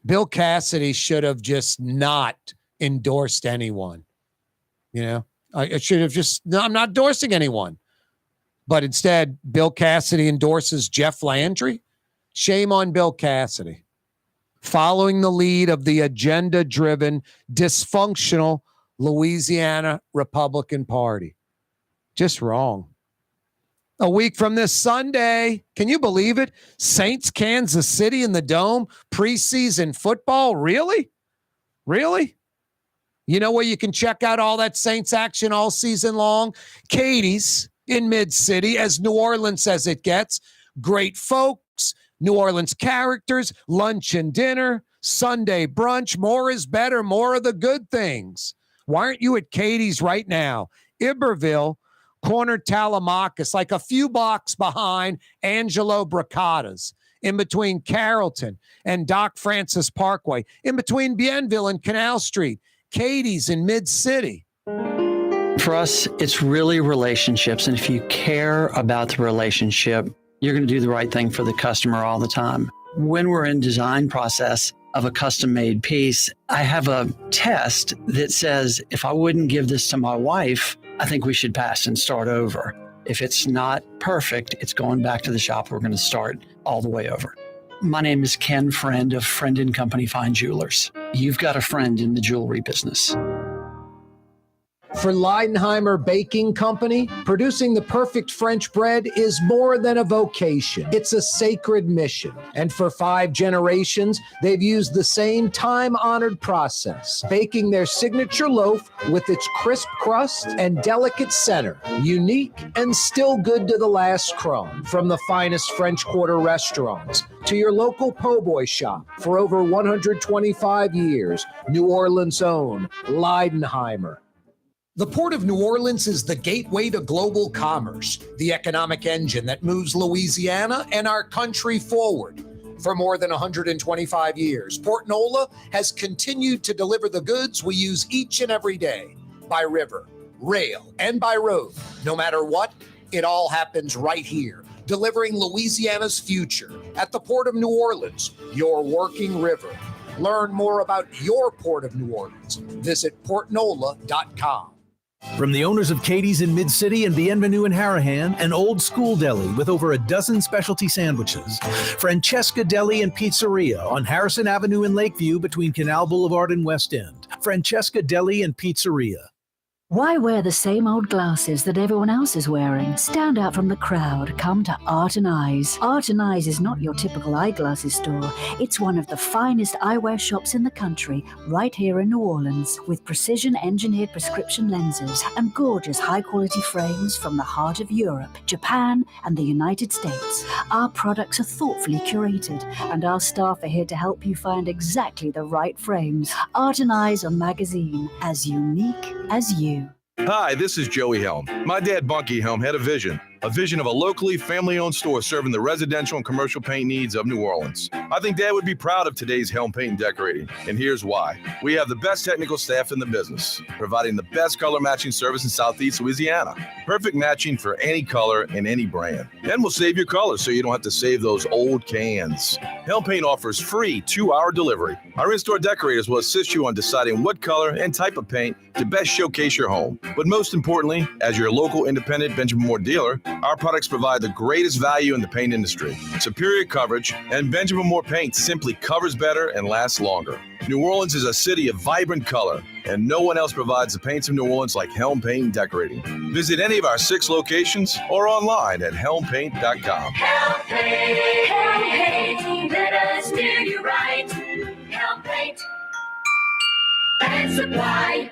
Bill Cassidy should have just not endorsed anyone. I should have I'm not endorsing anyone. But instead, Bill Cassidy endorses Jeff Landry. Shame on Bill Cassidy. Following the lead of the agenda-driven, dysfunctional Louisiana Republican Party. Just wrong. A week from this Sunday, can you believe it? Saints, Kansas City in the Dome, preseason football. Really? Really? You know where you can check out all that Saints action all season long? Katie's in Mid-City, as New Orleans as it gets. Great folks, New Orleans characters, lunch and dinner, Sunday brunch. More is better, more of the good things. Why aren't you at Katie's right now? Iberville, corner Telemachus, like a few blocks behind Angelo Bracata's, in between Carrollton and Doc Francis Parkway, in between Bienville and Canal Street. Katie's in Mid-City. For us, it's really relationships. And if you care about the relationship, you're going to do the right thing for the customer all the time. When we're in design process of a custom-made piece, I have a test that says, if I wouldn't give this to my wife, I think we should pass and start over. If it's not perfect, it's going back to the shop. We're going to start all the way over. My name is Ken Friend of Friend & Company Fine Jewelers. You've got a friend in the jewelry business. For Leidenheimer Baking Company, producing the perfect French bread is more than a vocation. It's a sacred mission. And for 5 generations, they've used the same time-honored process, baking their signature loaf with its crisp crust and delicate center, unique and still good to the last crumb. From the finest French Quarter restaurants to your local po' boy shop, for over 125 years, New Orleans' own Leidenheimer. The Port of New Orleans is the gateway to global commerce, the economic engine that moves Louisiana and our country forward. For more than 125 years, Port Nola has continued to deliver the goods we use each and every day, by river, rail, and by road. No matter what, it all happens right here, delivering Louisiana's future at the Port of New Orleans, your working river. Learn more about your Port of New Orleans. Visit portnola.com. From the owners of Katie's in Mid-City and Bienvenue in Harahan, an old school deli with over a dozen specialty sandwiches. Francesca Deli and Pizzeria on Harrison Avenue in Lakeview between Canal Boulevard and West End. Francesca Deli and Pizzeria. Why wear the same old glasses that everyone else is wearing? Stand out from the crowd. Come to Art and Eyes. Art and Eyes is not your typical eyeglasses store. It's one of the finest eyewear shops in the country, right here in New Orleans, with precision-engineered prescription lenses and gorgeous high-quality frames from the heart of Europe, Japan, and the United States. Our products are thoughtfully curated, and our staff are here to help you find exactly the right frames. Art and Eyes on Magazine, as unique as you. Hi, this is Joey Helm. My dad, Bunky Helm, had a vision of a locally family-owned store serving the residential and commercial paint needs of New Orleans. I think Dad would be proud of today's Helm Paint and Decorating, and here's why. We have the best technical staff in the business, providing the best color matching service in Southeast Louisiana. Perfect matching for any color and any brand. And we'll save your colors so you don't have to save those old cans. Helm Paint offers free 2-hour delivery. Our in-store decorators will assist you on deciding what color and type of paint to best showcase your home. But most importantly, as your local independent Benjamin Moore dealer, Our products provide the greatest value in the paint industry. Superior coverage, and Benjamin Moore paint simply covers better and lasts longer. New Orleans is a city of vibrant color, and no one else provides the paints of New Orleans like Helm Paint and Decorating. Visit any of our 6 locations or online at helmpaint.com. Helm Paint, let us do you right. Helm Paint and Supply.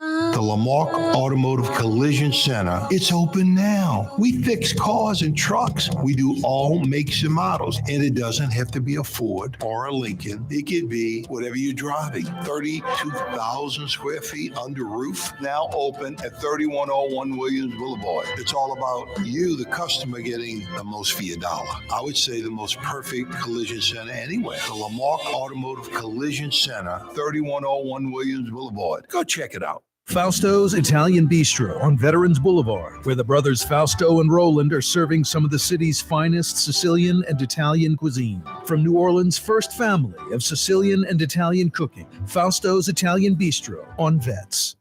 The Lamarck Automotive Collision Center, it's open now. We fix cars and trucks. We do all makes and models. And it doesn't have to be a Ford or a Lincoln. It could be whatever you're driving. 32,000 square feet under roof, now open at 3101 Williams Boulevard. It's all about you, the customer, getting the most for your dollar. I would say the most perfect collision center anywhere. The Lamarck Automotive Collision Center, 3101 Williams Boulevard. Go check it out. Fausto's Italian Bistro on Veterans Boulevard, where the brothers Fausto and Roland are serving some of the city's finest Sicilian and Italian cuisine. From New Orleans' first family of Sicilian and Italian cooking, Fausto's Italian Bistro on Vets.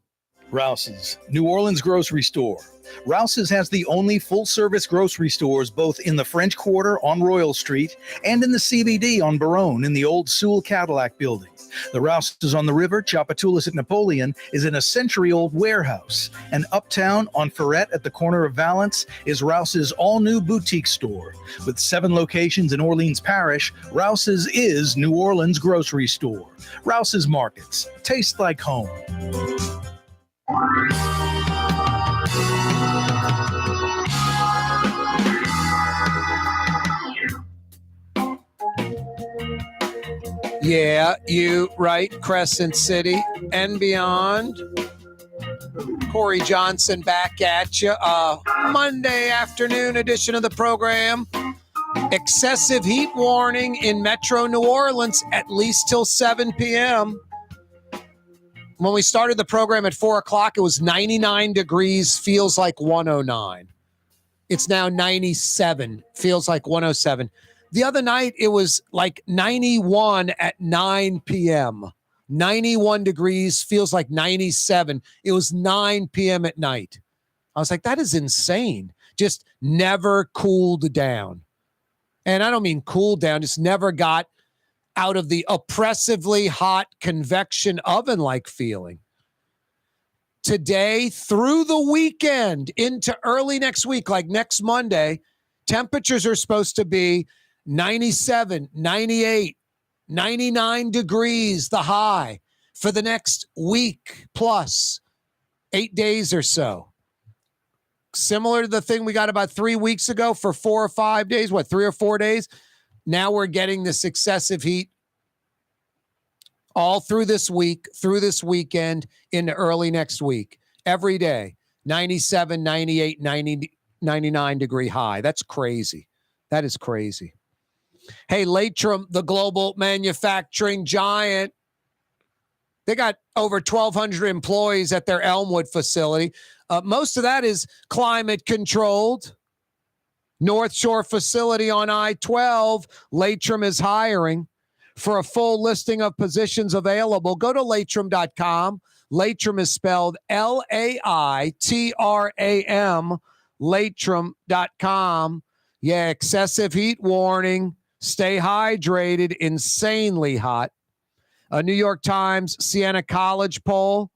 Rouse's, New Orleans grocery store. Rouse's has the only full-service grocery stores both in the French Quarter on Royal Street and in the CBD on Baronne in the old Sewell Cadillac building. The Rouse's on the river, Tchoupitoulas at Napoleon, is in a century-old warehouse. And uptown on Ferret at the corner of Valence is Rouse's all-new boutique store. With 7 locations in Orleans Parish, Rouse's is New Orleans grocery store. Rouse's Markets. Taste like home. Yeah, you right, Crescent City and beyond. Corey Johnson back at you. Monday afternoon edition of the program. Excessive heat warning in Metro New Orleans at least till 7 p.m. When we started the program at 4 o'clock, it was 99 degrees, feels like 109. It's now 97, feels like 107. The other night, it was like 91 at 9 p.m. 91 degrees, feels like 97. It was 9 p.m. at night. I was like, that is insane. Just never cooled down. And I don't mean cooled down, just never got out of the oppressively hot convection oven-like feeling. Today, through the weekend, into early next week, like next Monday, temperatures are supposed to be 97, 98, 99 degrees, the high for the next week plus 8 days or so. Similar to the thing we got about 3 weeks ago for 4 or 5 days, 3 or 4 days? Now we're getting this excessive heat all through this week, through this weekend, into early next week. Every day, 97, 98, 90, 99 degree high. That's crazy. That is crazy. Hey, Latrim, the global manufacturing giant, they got over 1,200 employees at their Elmwood facility. Most of that is climate controlled. North Shore facility on I-12, Latrim is hiring. For a full listing of positions available, go to latrim.com. Latrim is spelled L-A-I-T-R-A-M, latrim.com. Yeah, excessive heat warning. Stay hydrated, insanely hot. A New York Times Siena College poll.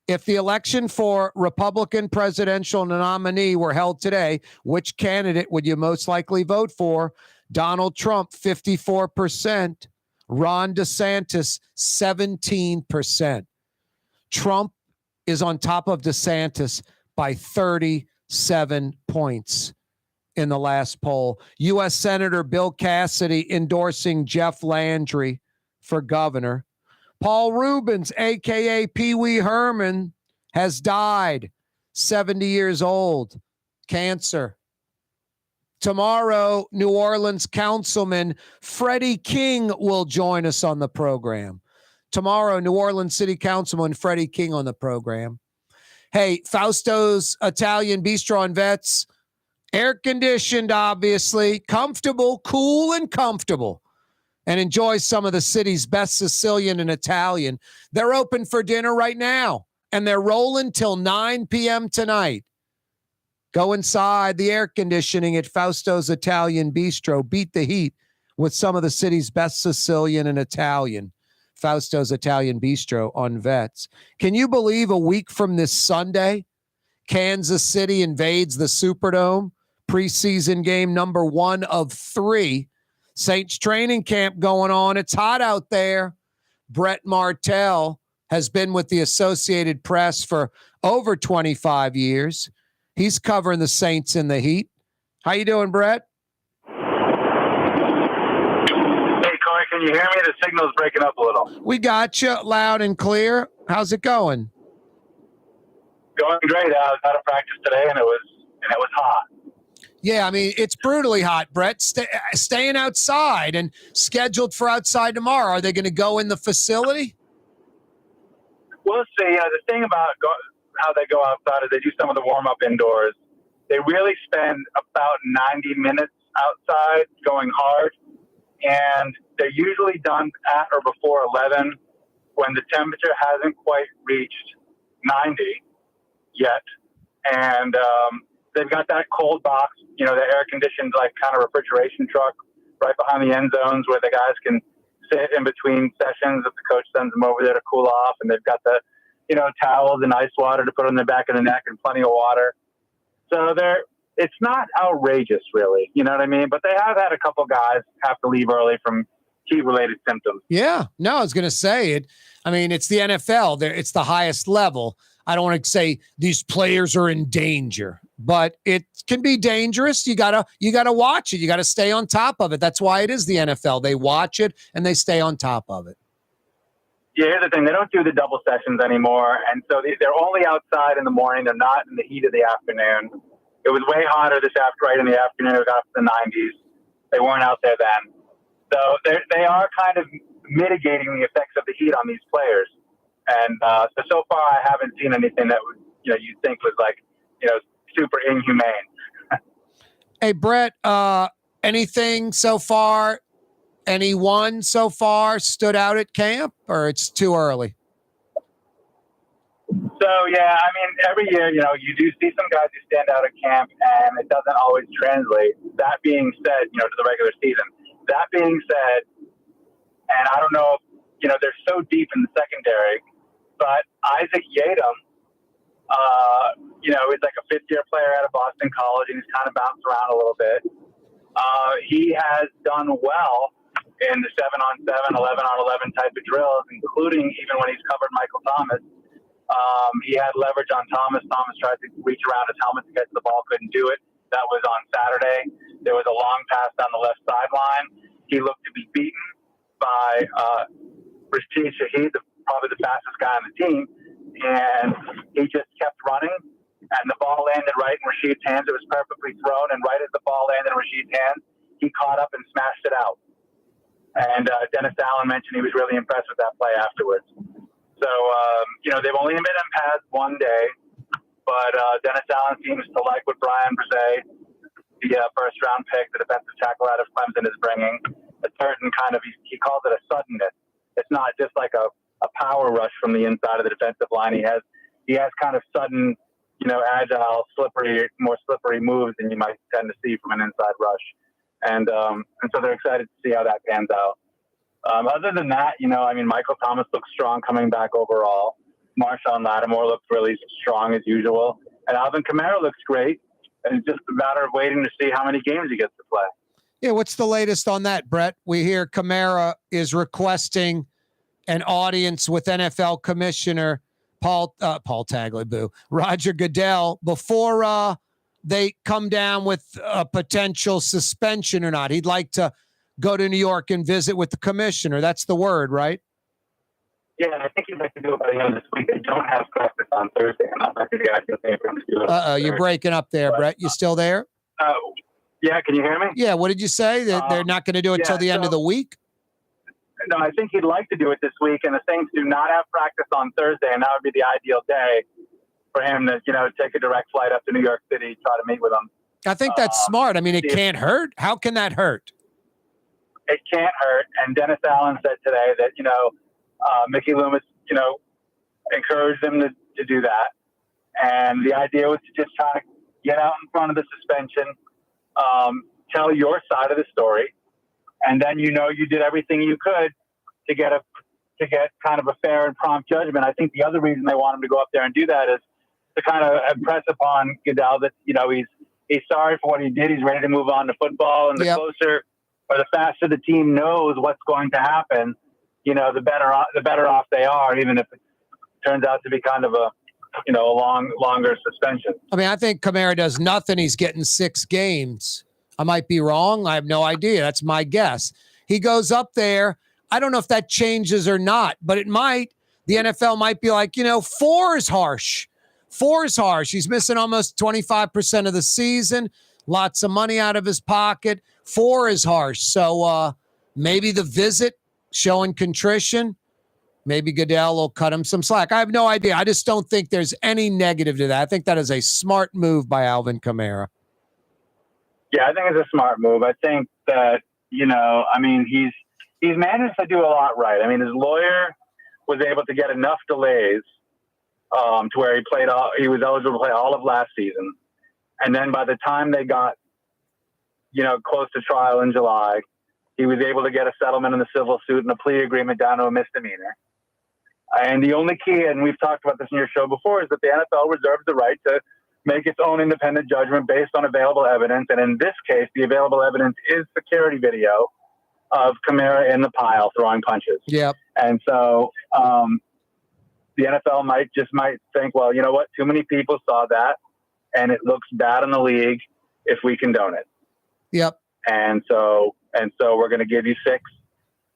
If the election for Republican presidential nominee were held today, which candidate would you most likely vote for? Donald Trump, 54%. Ron DeSantis, 17%. Trump is on top of DeSantis by 37 points in the last poll. U.S. Senator Bill Cassidy endorsing Jeff Landry for governor. Paul Reubens, a.k.a. Pee Wee Herman, has died, 70 years old, cancer. Tomorrow, New Orleans Councilman Freddie King will join us on the program. Tomorrow, New Orleans City Councilman Freddie King on the program. Hey, Fausto's Italian Bistro and Vets, air-conditioned, obviously, comfortable, cool and comfortable, and enjoy some of the city's best Sicilian and Italian. They're open for dinner right now, and they're rolling till 9 p.m. tonight. Go inside the air conditioning at Fausto's Italian Bistro. Beat the heat with some of the city's best Sicilian and Italian. Fausto's Italian Bistro on Vets. Can you believe a week from this Sunday, Kansas City invades the Superdome? Preseason game number 1 of 3. Saints training camp going on. It's hot out there. Bret Martel has been with the Associated Press for over 25 years. He's covering the Saints in the heat. How you doing, Bret? Hey, Corey, can you hear me? The signal's breaking up a little. We got you loud and clear. How's it going? Going great. I was out of practice today, and it was hot. Yeah, I mean, it's brutally hot, Bret. Staying outside and scheduled for outside tomorrow. Are they going to go in the facility? We'll see. The thing about how they go outside is they do some of the warm-up indoors. They really spend about 90 minutes outside going hard, and they're usually done at or before 11 when the temperature hasn't quite reached 90 yet. And they've got that cold box, the air-conditioned, kind of refrigeration truck right behind the end zones where the guys can sit in between sessions if the coach sends them over there to cool off. And they've got the, towels and ice water to put on the back of the neck and plenty of water. So it's not outrageous, really. You know what I mean? But they have had a couple guys have to leave early from heat-related symptoms. Yeah. No, I was going to say it. I mean, it's the NFL. It's the highest level. I don't want to say these players are in danger, but it can be dangerous. You gotta watch it. You gotta stay on top of it. That's why it is the NFL. They watch it and they stay on top of it. Yeah, here's the thing. They don't do the double sessions anymore, and so they're only outside in the morning. They're not in the heat of the afternoon. It was way hotter right in the afternoon. It got up to the 90s. They weren't out there then. So they are kind of mitigating the effects of the heat on these players. And so far, I haven't seen anything that would, you'd think was super inhumane. Hey, Bret, anything so far? Anyone so far stood out at camp, or it's too early? So, yeah, I mean, every year, you do see some guys who stand out at camp, and it doesn't always translate. That being said, to the regular season. That being said, and I don't know, they're so deep in the secondary, but Isaac Yiadom, he's like a fifth-year player out of Boston College, and he's kind of bounced around a little bit. He has done well in the 7-on-7, 11-on-11 type of drills, including even when he's covered Michael Thomas. He had leverage on Thomas. Thomas tried to reach around his helmet to get to the ball, couldn't do it. That was on Saturday. There was a long pass down the left sideline. He looked to be beaten by Rashid Shaheed, probably the fastest guy on the team, and he just kept running, and the ball landed right in Rashid's hands. It was perfectly thrown, and right as the ball landed in Rashid's hands, he caught up and smashed it out. And Dennis Allen mentioned he was really impressed with that play afterwards. So, they've only been in pads one day, but Dennis Allen seems to like what Brian Brzee, the first-round pick, the defensive tackle out of Clemson, is bringing. A certain kind of, he calls it a suddenness. It's not just like a power rush from the inside of the defensive line. He has kind of sudden, agile, more slippery moves than you might tend to see from an inside rush. And so they're excited to see how that pans out. Other than that, Michael Thomas looks strong coming back overall. Marshawn Lattimore looks really strong as usual. And Alvin Kamara looks great. And it's just a matter of waiting to see how many games he gets to play. Yeah, what's the latest on that, Bret? We hear Kamara is requesting an audience with NFL Commissioner Paul Tagliabue, Roger Goodell, before they come down with a potential suspension or not. He'd like to go to New York and visit with the commissioner. That's the word, right? Yeah, I think he'd like to do it by the end of this week. They don't have practice on Thursday. And I'm not the guy to pay for him to do it. You're breaking up there, Bret. You still there? Yeah, can you hear me? Yeah, what did you say? That they're not going to do it till the end of the week? No, I think he'd like to do it this week, and the Saints do not have practice on Thursday, and that would be the ideal day for him to, take a direct flight up to New York City, try to meet with them. I think that's smart. I mean, it can't hurt. How can that hurt? It can't hurt. And Dennis Allen said today that, Mickey Loomis, encouraged them to do that. And the idea was to just try to get out in front of the suspension, tell your side of the story, and then you did everything you could to get kind of a fair and prompt judgment. I think the other reason they want him to go up there and do that is to kind of impress upon Goodell that he's sorry for what he did. He's ready to move on to football, and the closer or the faster the team knows what's going to happen, the better off they are, even if it turns out to be kind of a longer suspension. I mean, I think Kamara does nothing. He's getting 6 games. I might be wrong. I have no idea. That's my guess. He goes up there. I don't know if that changes or not, but it might. The NFL might be like, 4 is harsh. 4 is harsh. He's missing almost 25% of the season. Lots of money out of his pocket. 4 is harsh. So maybe the visit showing contrition. Maybe Goodell will cut him some slack. I have no idea. I just don't think there's any negative to that. I think that is a smart move by Alvin Kamara. Yeah, I think it's a smart move. I think that, he's managed to do a lot right. I mean, his lawyer was able to get enough delays to where he was eligible to play all of last season. And then by the time they got, close to trial in July, he was able to get a settlement in the civil suit and a plea agreement down to a misdemeanor. And the only key, and we've talked about this in your show before, is that the NFL reserves the right to make its own independent judgment based on available evidence. And in this case, the available evidence is security video of Kamara in the pile throwing punches. Yep. And so the NFL might think, well, you know what? Too many people saw that, and it looks bad in the league if we condone it. Yep. And so we're going to give you 6,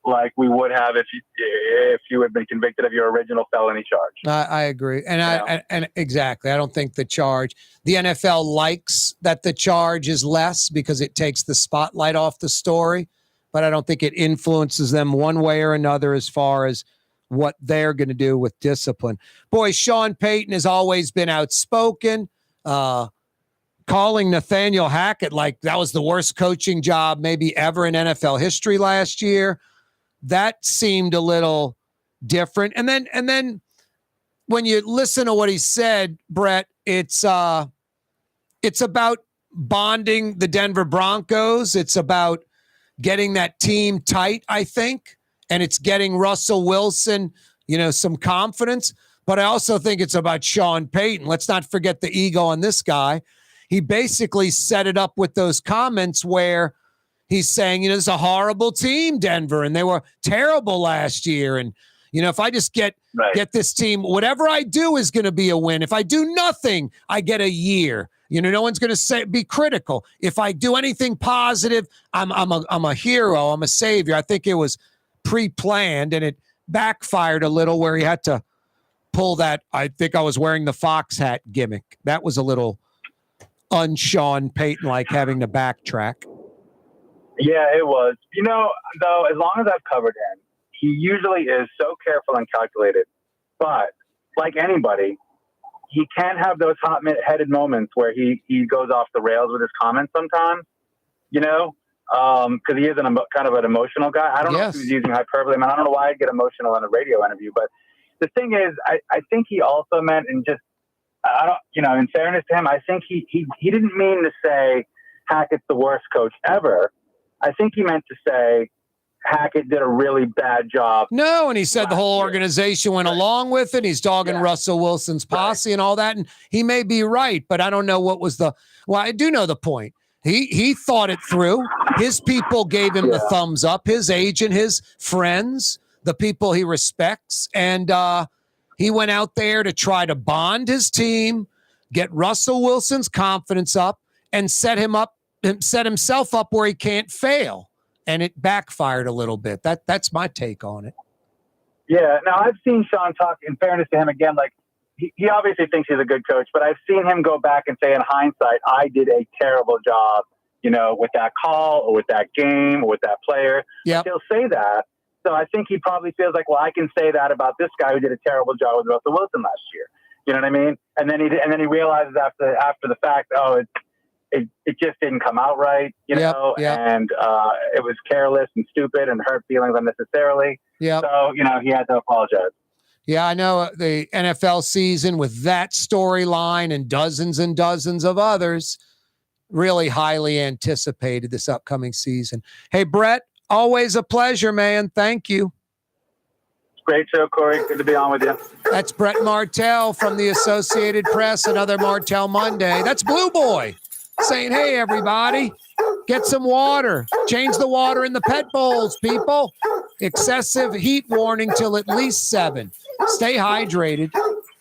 like we would have if you had been convicted of your original felony charge. I agree, and exactly. I don't think the NFL likes that the charge is less because it takes the spotlight off the story, but I don't think it influences them one way or another as far as what they're going to do with discipline. Boy, Sean Payton has always been outspoken, calling Nathaniel Hackett like that was the worst coaching job maybe ever in NFL history last year. That seemed a little different. And then when you listen to what he said, Brett, it's about bonding the Denver Broncos. It's about getting that team tight, I think. And it's getting Russell Wilson, some confidence. But I also think it's about Sean Payton. Let's not forget the ego on this guy. He basically set it up with those comments where he's saying, it's a horrible team, Denver, and they were terrible last year. And, if I just get this team, whatever I do is going to be a win. If I do nothing, I get a year. No one's going to be critical. If I do anything positive, I'm a hero. I'm a savior. I think it was pre-planned, and it backfired a little where he had to pull that. I think I was wearing the Fox hat gimmick. That was a little un-Sean Payton, like having to backtrack. Yeah, it was. Though, as long as I've covered him, he usually is so careful and calculated. But like anybody, he can have those hot-headed moments where he goes off the rails with his comments sometimes, because he is kind of an emotional guy. I don't know if he's using hyperbole. I don't know why I'd get emotional in a radio interview. But the thing is, I think he also meant, in fairness to him, I think he didn't mean to say Hackett's the worst coach ever. I think he meant to say Hackett did a really bad job. No, and he said the whole organization went along with it. He's dogging Russell Wilson's posse and all that, and he may be right, but I don't know what was I do know the point. He thought it through. His people gave him the thumbs up, his agent, his friends, the people he respects, and he went out there to try to bond his team, get Russell Wilson's confidence up, and set himself up where he can't fail. And it backfired a little bit. That's my take on it. Yeah. Now, I've seen Sean talk, in fairness to him, again, like he obviously thinks he's a good coach, but I've seen him go back and say in hindsight, I did a terrible job, with that call or with that game or with that player. Yeah. He'll say that. So I think he probably feels like, well, I can say that about this guy who did a terrible job with Russell Wilson last year. You know what I mean? And then he realizes after the fact, it just didn't come out right, and it was careless and stupid and hurt feelings unnecessarily. Yeah. So, he had to apologize. Yeah, I know the NFL season with that storyline and dozens of others, really highly anticipated this upcoming season. Hey, Bret, always a pleasure, man. Thank you. Great show, Corey. Good to be on with you. That's Bret Martel from the Associated Press, another Martel Monday. That's Blue Boy saying, hey, everybody, get some water. Change the water in the pet bowls, people. Excessive heat warning till at least 7. Stay hydrated.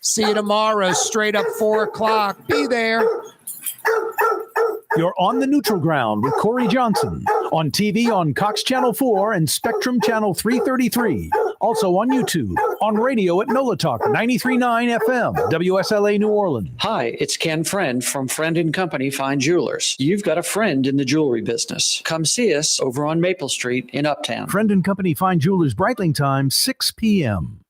See you tomorrow, straight up 4 o'clock. Be there. You're on the neutral ground with Corey Johnson on TV on Cox Channel 4 and Spectrum Channel 333. Also on YouTube, on radio at NOLA Talk 93.9 FM, WSLA New Orleans. Hi, it's Ken Friend from Friend & Company Fine Jewelers. You've got a friend in the jewelry business. Come see us over on Maple Street in Uptown. Friend & Company Fine Jewelers, Breitling time, 6 p.m.